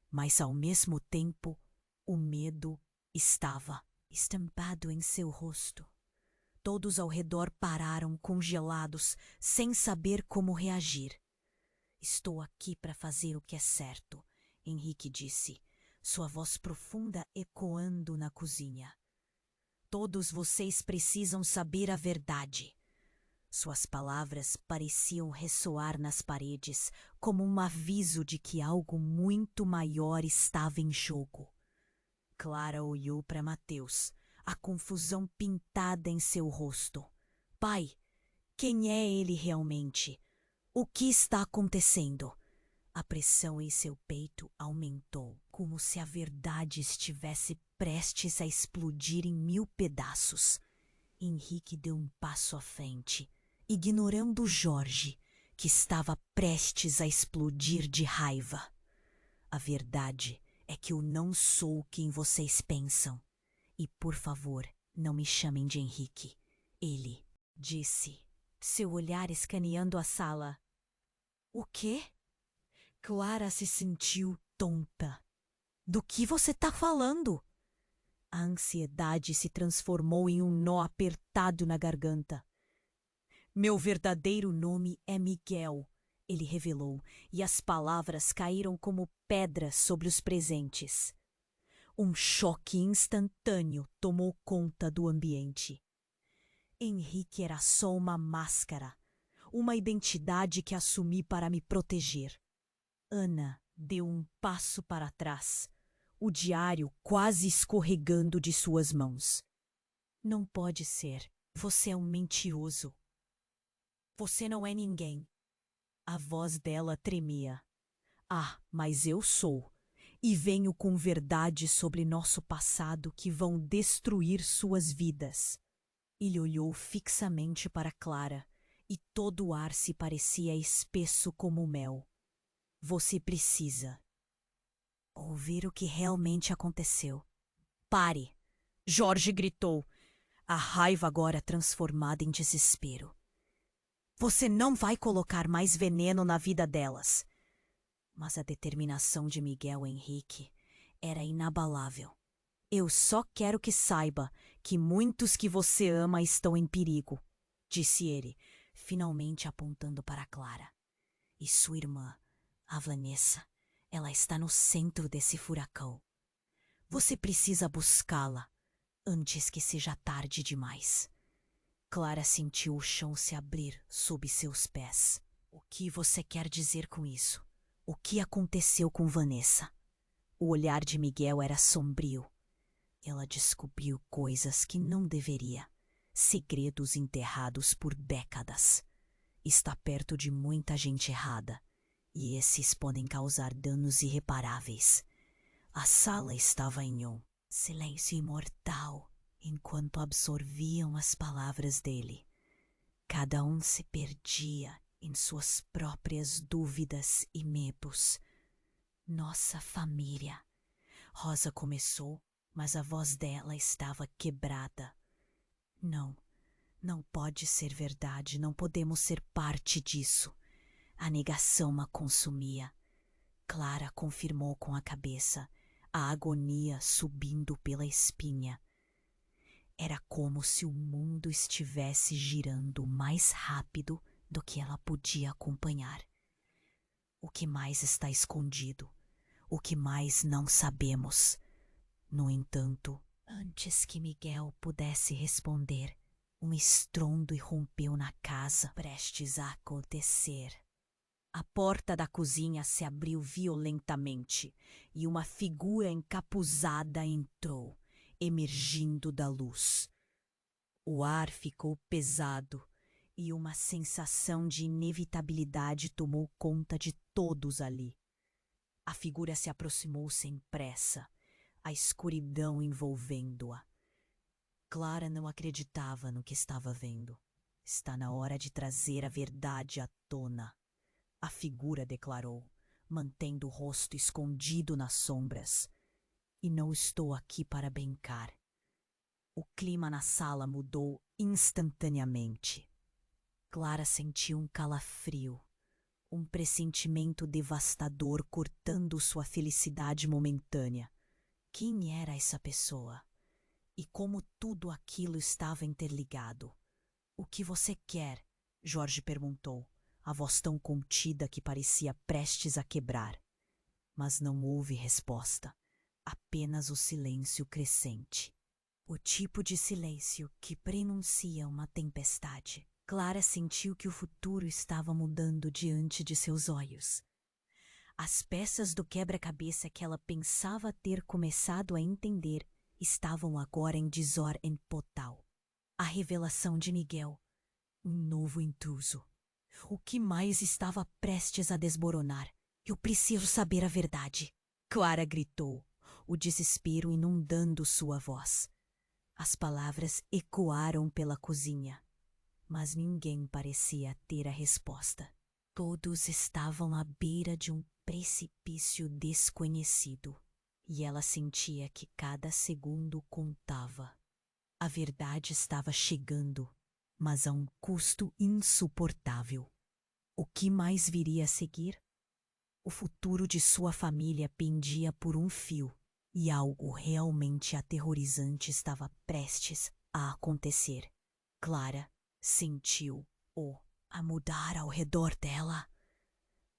mas ao mesmo tempo o medo estava estampado em seu rosto. Todos ao redor pararam congelados, sem saber como reagir. Estou aqui para fazer o que é certo, Henrique disse, sua voz profunda ecoando na cozinha. Todos vocês precisam saber a verdade. Suas palavras pareciam ressoar nas paredes como um aviso de que algo muito maior estava em jogo. Clara olhou para Mateus, a confusão pintada em seu rosto. Pai, quem é ele realmente? O que está acontecendo? A pressão em seu peito aumentou, como se a verdade estivesse prestes a explodir em 1000 pedaços. Henrique deu um passo à frente, ignorando Jorge, que estava prestes a explodir de raiva. A verdade é que eu não sou quem vocês pensam. E, por favor, não me chamem de Henrique. Ele disse, seu olhar escaneando a sala. O quê? Clara se sentiu tonta. Do que você está falando? A ansiedade se transformou em um nó apertado na garganta. Meu verdadeiro nome é Miguel, ele revelou, e as palavras caíram como pedras sobre os presentes. Um choque instantâneo tomou conta do ambiente. Henrique era só uma máscara, uma identidade que assumi para me proteger. Ana deu um passo para trás, o diário quase escorregando de suas mãos. Não pode ser. Você é um mentiroso. Você não é ninguém. A voz dela tremia. Ah, mas eu sou. E venho com verdades sobre nosso passado que vão destruir suas vidas. Ele olhou fixamente para Clara e todo o ar se parecia espesso como mel. Você precisa ouvir o que realmente aconteceu. Pare! Jorge gritou, a raiva agora transformada em desespero. Você não vai colocar mais veneno na vida delas. Mas a determinação de Miguel Henrique era inabalável. Eu só quero que saiba que muitos que você ama estão em perigo, disse ele, finalmente apontando para Clara. E sua irmã, a Vanessa, ela está no centro desse furacão. Você precisa buscá-la antes que seja tarde demais. Clara sentiu o chão se abrir sob seus pés. O que você quer dizer com isso? O que aconteceu com Vanessa? O olhar de Miguel era sombrio. Ela descobriu coisas que não deveria. Segredos enterrados por décadas. Está perto de muita gente errada. E esses podem causar danos irreparáveis. A sala estava em um silêncio imortal enquanto absorviam as palavras dele. Cada um se perdia em suas próprias dúvidas e medos. Nossa família. Rosa começou, mas a voz dela estava quebrada. Não, não pode ser verdade, não podemos ser parte disso. A negação a consumia. Clara confirmou com a cabeça, a agonia subindo pela espinha. Era como se o mundo estivesse girando mais rápido do que ela podia acompanhar. O que mais está escondido? O que mais não sabemos? No entanto, antes que Miguel pudesse responder, um estrondo irrompeu na casa prestes a acontecer. A porta da cozinha se abriu violentamente e uma figura encapuzada entrou, emergindo da luz. O ar ficou pesado e uma sensação de inevitabilidade tomou conta de todos ali. A figura se aproximou sem pressa, a escuridão envolvendo-a. Clara não acreditava no que estava vendo. Está na hora de trazer a verdade à tona, a figura declarou, mantendo o rosto escondido nas sombras. E não estou aqui para brincar. O clima na sala mudou instantaneamente. Clara sentiu um calafrio, um pressentimento devastador cortando sua felicidade momentânea. Quem era essa pessoa? E como tudo aquilo estava interligado? O que você quer? Jorge perguntou, a voz tão contida que parecia prestes a quebrar. Mas não houve resposta, apenas o silêncio crescente. O tipo de silêncio que prenuncia uma tempestade. Clara sentiu que o futuro estava mudando diante de seus olhos. As peças do quebra-cabeça que ela pensava ter começado a entender estavam agora em desordem total. A revelação de Miguel, um novo intruso. O que mais estava prestes a desmoronar? Eu preciso saber a verdade. Clara gritou, o desespero inundando sua voz. As palavras ecoaram pela cozinha, mas ninguém parecia ter a resposta. Todos estavam à beira de um precipício desconhecido, e ela sentia que cada segundo contava. A verdade estava chegando, mas a um custo insuportável. O que mais viria a seguir? O futuro de sua família pendia por um fio, e algo realmente aterrorizante estava prestes a acontecer. Clara sentiu-o a mudar ao redor dela.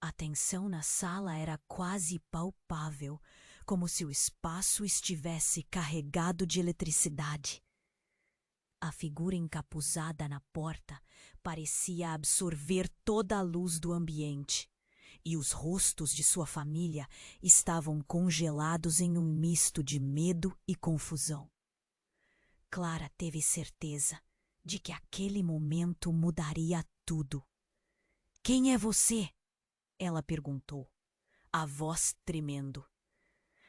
A tensão na sala era quase palpável, como se o espaço estivesse carregado de eletricidade. A figura encapuzada na porta parecia absorver toda a luz do ambiente, e os rostos de sua família estavam congelados em um misto de medo e confusão. Clara teve certeza de que aquele momento mudaria tudo. — Quem é você? Ela perguntou, a voz tremendo.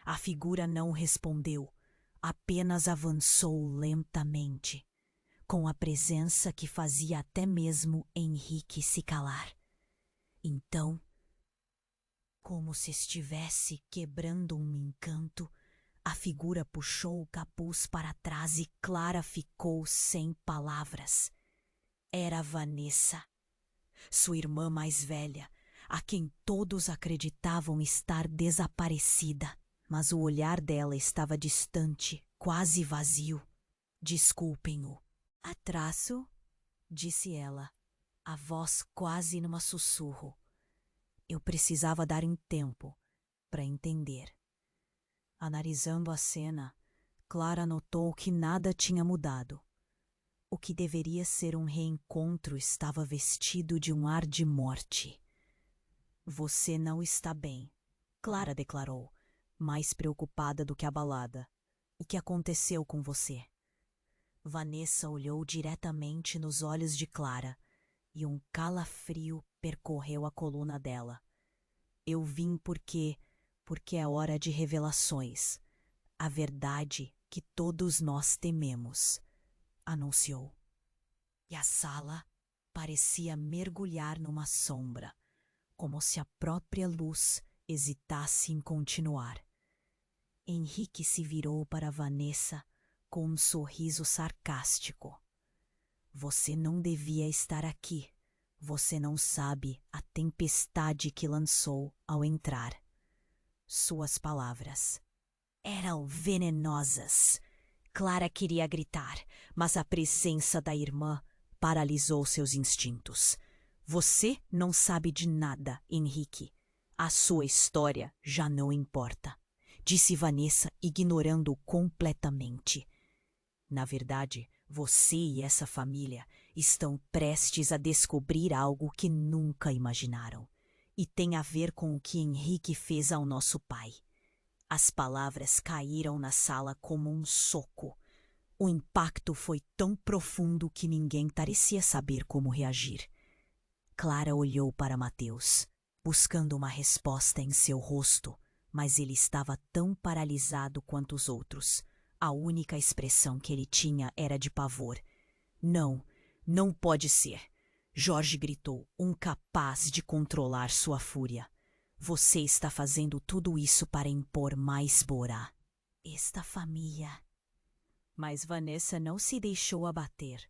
A figura não respondeu, apenas avançou lentamente, com a presença que fazia até mesmo Henrique se calar. Então, como se estivesse quebrando um encanto, a figura puxou o capuz para trás e Clara ficou sem palavras. Era Vanessa, sua irmã mais velha, a quem todos acreditavam estar desaparecida. Mas o olhar dela estava distante, quase vazio. — Desculpem-o. — Atraso? Disse ela, a voz quase numa sussurro. Eu precisava dar um tempo para entender. Analisando a cena, Clara notou que nada tinha mudado. O que deveria ser um reencontro estava vestido de um ar de morte. Você não está bem, Clara declarou, mais preocupada do que abalada. O que aconteceu com você? Vanessa olhou diretamente nos olhos de Clara e um calafrio percorreu a coluna dela. Eu vim porque é hora de revelações. A verdade que todos nós tememos, anunciou. E a sala parecia mergulhar numa sombra, como se a própria luz hesitasse em continuar. Henrique se virou para Vanessa com um sorriso sarcástico. Você não devia estar aqui. Você não sabe a tempestade que lançou ao entrar. Suas palavras eram venenosas. Clara queria gritar, mas a presença da irmã paralisou seus instintos. Você não sabe de nada, Henrique. A sua história já não importa, disse Vanessa, ignorando-o completamente. Na verdade, você e essa família estão prestes a descobrir algo que nunca imaginaram. e tem a ver com o que Henrique fez ao nosso pai. As palavras caíram na sala como um soco. O impacto foi tão profundo que ninguém parecia saber como reagir. Clara olhou para Mateus, buscando uma resposta em seu rosto, mas ele estava tão paralisado quanto os outros. A única expressão que ele tinha era de pavor. Não, não pode ser. Jorge gritou, incapaz de controlar sua fúria. Você está fazendo tudo isso para impor mais Borá. Esta família. Mas Vanessa não se deixou abater.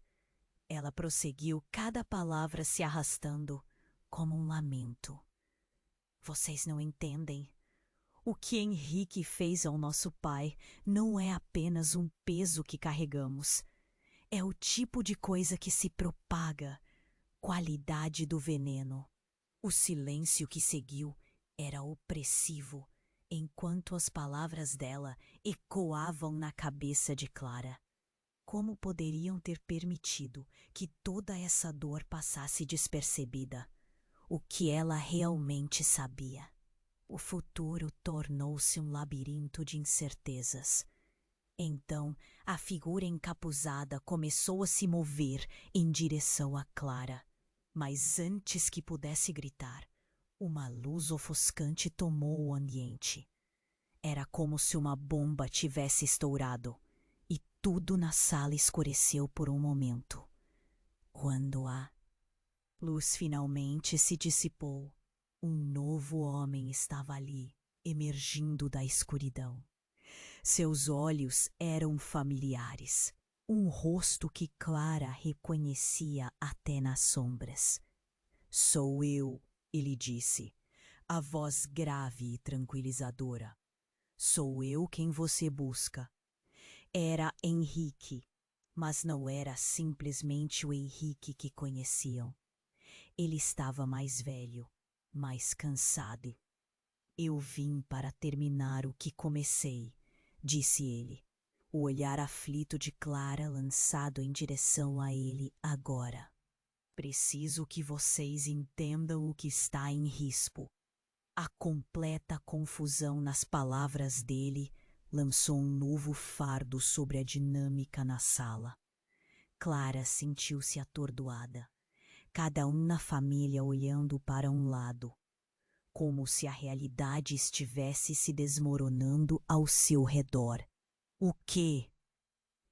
Ela prosseguiu, cada palavra se arrastando como um lamento. Vocês não entendem. O que Henrique fez ao nosso pai não é apenas um peso que carregamos. É o tipo de coisa que se propaga, qualidade do veneno. O silêncio que seguiu era opressivo, enquanto as palavras dela ecoavam na cabeça de Clara. Como poderiam ter permitido que toda essa dor passasse despercebida? O que ela realmente sabia? O futuro tornou-se um labirinto de incertezas. Então, a figura encapuzada começou a se mover em direção a Clara. Mas antes que pudesse gritar, uma luz ofuscante tomou o ambiente. Era como se uma bomba tivesse estourado, e tudo na sala escureceu por um momento. Quando a luz finalmente se dissipou, um novo homem estava ali, emergindo da escuridão. Seus olhos eram familiares, um rosto que Clara reconhecia até nas sombras. Sou eu, ele disse, a voz grave e tranquilizadora. Sou eu quem você busca. Era Henrique, mas não era simplesmente o Henrique que conheciam. Ele estava mais velho, mais cansado. Eu vim para terminar o que comecei, disse ele, o olhar aflito de Clara lançado em direção a ele agora. Preciso que vocês entendam o que está em risco. A completa confusão nas palavras dele lançou um novo fardo sobre a dinâmica na sala. Clara sentiu-se atordoada, cada um na família olhando para um lado, como se a realidade estivesse se desmoronando ao seu redor. O quê?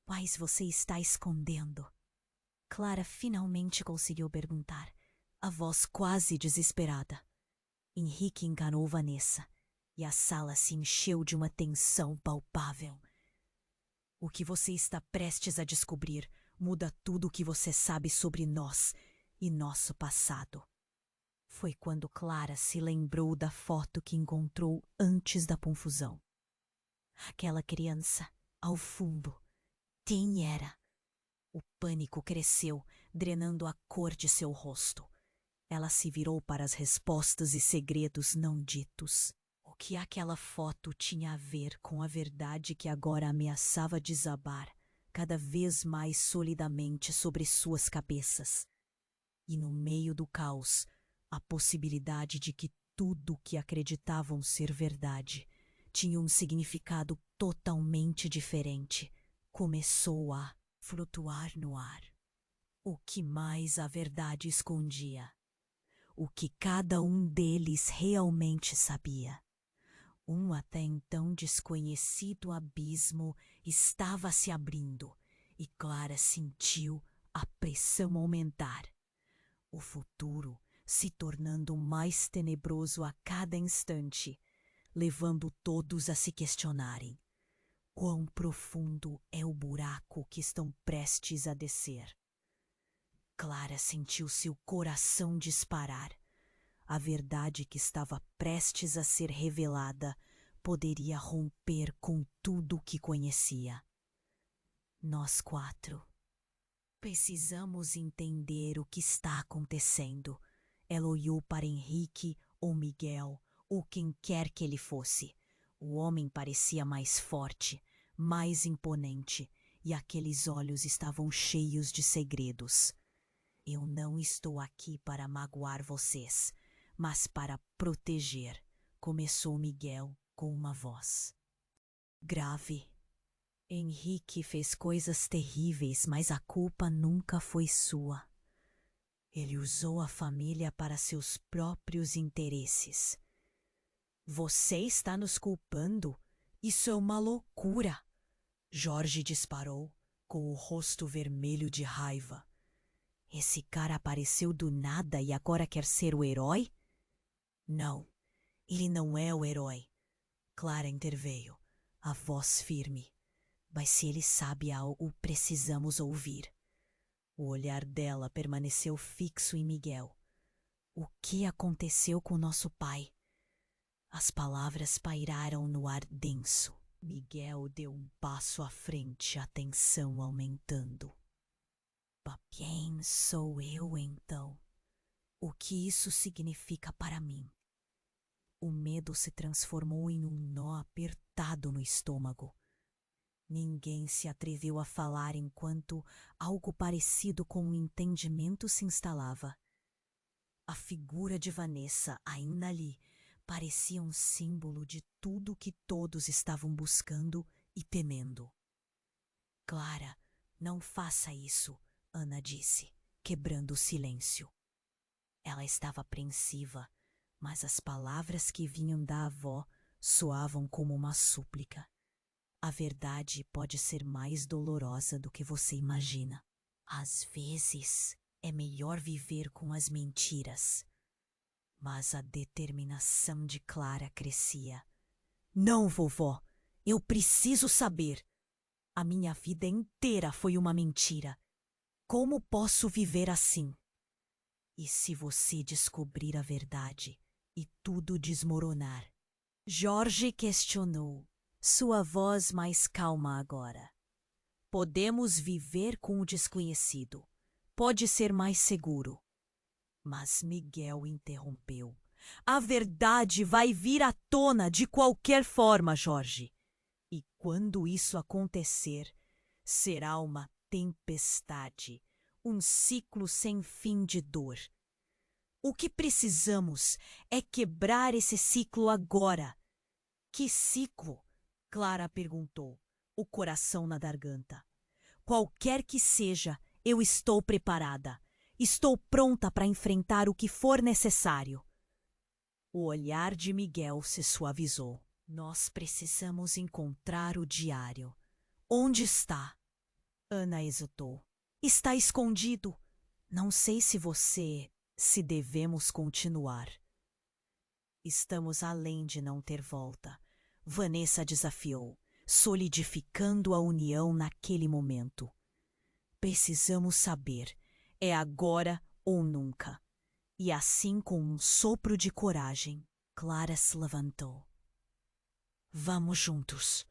Mas você está escondendo? Clara finalmente conseguiu perguntar, a voz quase desesperada. Henrique enganou Vanessa, e a sala se encheu de uma tensão palpável. O que você está prestes a descobrir muda tudo o que você sabe sobre nós e nosso passado. Foi quando Clara se lembrou da foto que encontrou antes da confusão. Aquela criança, ao fundo, quem era? O pânico cresceu, drenando a cor de seu rosto. Ela se virou para as respostas e segredos não ditos. O que aquela foto tinha a ver com a verdade que agora ameaçava desabar cada vez mais solidamente sobre suas cabeças? E no meio do caos, a possibilidade de que tudo o que acreditavam ser verdade tinha um significado totalmente diferente começou a flutuar no ar. O que mais a verdade escondia? O que cada um deles realmente sabia? Um até então desconhecido abismo estava se abrindo e Clara sentiu a pressão aumentar. O futuro se tornando mais tenebroso a cada instante, levando todos a se questionarem: quão profundo é o buraco que estão prestes a descer? Clara sentiu seu coração disparar. A verdade que estava prestes a ser revelada poderia romper com tudo o que conhecia. Nós quatro precisamos entender o que está acontecendo. Ela olhou para Henrique ou Miguel, ou quem quer que ele fosse. O homem parecia mais forte, mais imponente, e aqueles olhos estavam cheios de segredos. Eu não estou aqui para magoar vocês, mas para proteger, começou Miguel com uma voz grave. Henrique fez coisas terríveis, mas a culpa nunca foi sua. Ele usou a família para seus próprios interesses. Você está nos culpando? Isso é uma loucura! Jorge disparou, com o rosto vermelho de raiva. Esse cara apareceu do nada e agora quer ser o herói? Não, ele não é o herói. Clara interveio, a voz firme. Mas se ele sabe algo, precisamos ouvir. O olhar dela permaneceu fixo em Miguel. O que aconteceu com nosso pai? As palavras pairaram no ar denso. Miguel deu um passo à frente, a tensão aumentando. Quem sou eu, então? O que isso significa para mim? O medo se transformou em um nó apertado no estômago. Ninguém se atreveu a falar enquanto algo parecido com um entendimento se instalava. A figura de Vanessa, ainda ali, parecia um símbolo de tudo que todos estavam buscando e temendo. Clara, não faça isso, Ana disse, quebrando o silêncio. Ela estava apreensiva, mas as palavras que vinham da avó soavam como uma súplica. A verdade pode ser mais dolorosa do que você imagina. Às vezes, é melhor viver com as mentiras. Mas a determinação de Clara crescia. Não, vovó, eu preciso saber. A minha vida inteira foi uma mentira. Como posso viver assim? E se você descobrir a verdade e tudo desmoronar? Jorge questionou, sua voz mais calma agora. Podemos viver com o desconhecido. Pode ser mais seguro. Mas Miguel interrompeu. A verdade vai vir à tona de qualquer forma, Jorge. E quando isso acontecer, será uma tempestade, um ciclo sem fim de dor. O que precisamos é quebrar esse ciclo agora. Que ciclo? Clara perguntou, o coração na garganta. Qualquer que seja, eu estou preparada. Estou pronta para enfrentar o que for necessário. O olhar de Miguel se suavizou. Nós precisamos encontrar o diário. Onde está? Ana hesitou. Está escondido. Não sei se devemos continuar. Estamos além de não ter volta. Vanessa desafiou, solidificando a união naquele momento. Precisamos saber, é agora ou nunca. E assim, com um sopro de coragem, Clara se levantou. Vamos juntos.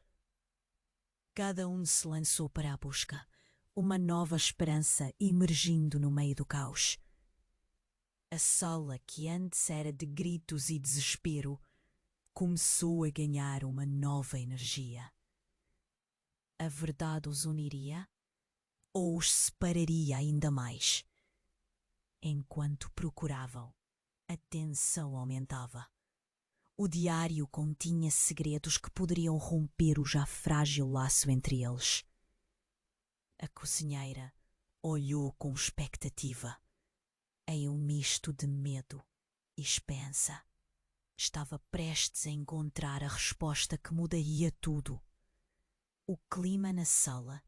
Cada um se lançou para a busca, uma nova esperança emergindo no meio do caos. A sala, que antes era de gritos e desespero, começou a ganhar uma nova energia. A verdade os uniria ou os separaria ainda mais? Enquanto procuravam, a tensão aumentava. O diário continha segredos que poderiam romper o já frágil laço entre eles. A cozinheira olhou com expectativa. Em um misto de medo e esperança, estava prestes a encontrar a resposta que mudaria tudo. O clima na sala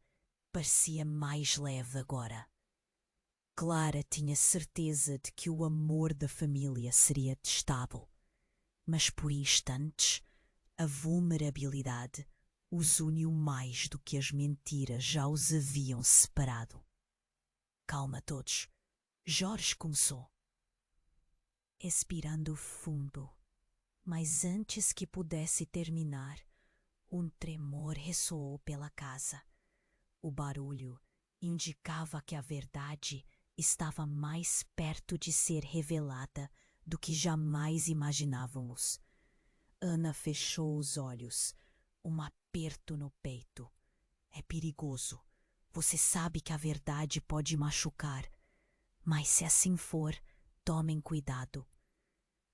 parecia mais leve agora. Clara tinha certeza de que o amor da família seria testável, mas por instantes a vulnerabilidade os uniu mais do que as mentiras já os haviam separado. Calma todos. Jorge começou, expirando fundo, mas antes que pudesse terminar, um tremor ressoou pela casa. O barulho indicava que a verdade estava mais perto de ser revelada do que jamais imaginávamos. Ana fechou os olhos, um aperto no peito. É perigoso. Você sabe que a verdade pode machucar. Mas se assim for, tomem cuidado.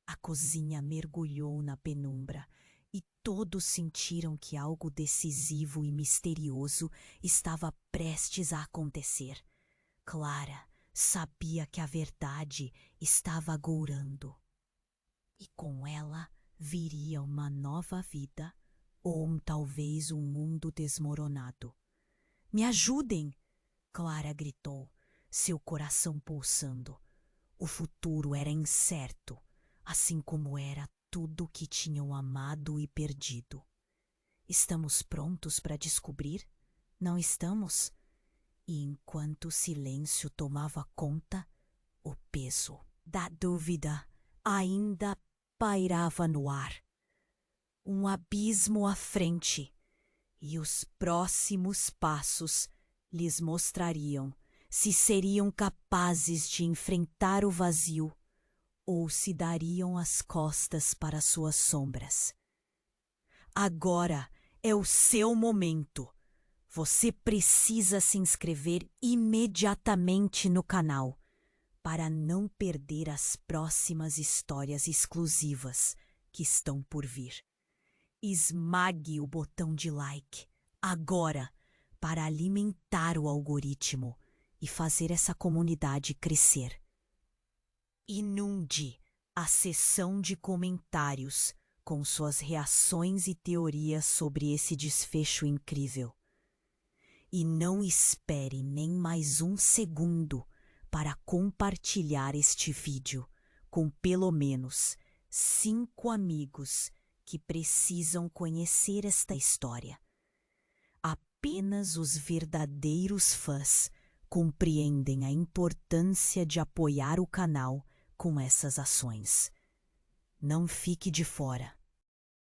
A cozinha mergulhou na penumbra e todos sentiram que algo decisivo e misterioso estava prestes a acontecer. Clara sabia que a verdade estava agourando. E com ela viria uma nova vida ou talvez um mundo desmoronado. Me ajudem! Clara gritou, seu coração pulsando. O futuro era incerto, assim como era tudo o que tinham amado e perdido. Estamos prontos para descobrir? Não estamos? E enquanto o silêncio tomava conta, o peso da dúvida ainda pairava no ar. Um abismo à frente, e os próximos passos lhes mostrariam se seriam capazes de enfrentar o vazio ou se dariam as costas para suas sombras. Agora é o seu momento. Você precisa se inscrever imediatamente no canal para não perder as próximas histórias exclusivas que estão por vir. Esmague o botão de like agora para alimentar o algoritmo e fazer essa comunidade crescer. Inunde a seção de comentários com suas reações e teorias sobre esse desfecho incrível. E não espere nem mais um segundo para compartilhar este vídeo com pelo menos 5 amigos que precisam conhecer esta história. Apenas os verdadeiros fãs compreendem a importância de apoiar o canal com essas ações. Não fique de fora.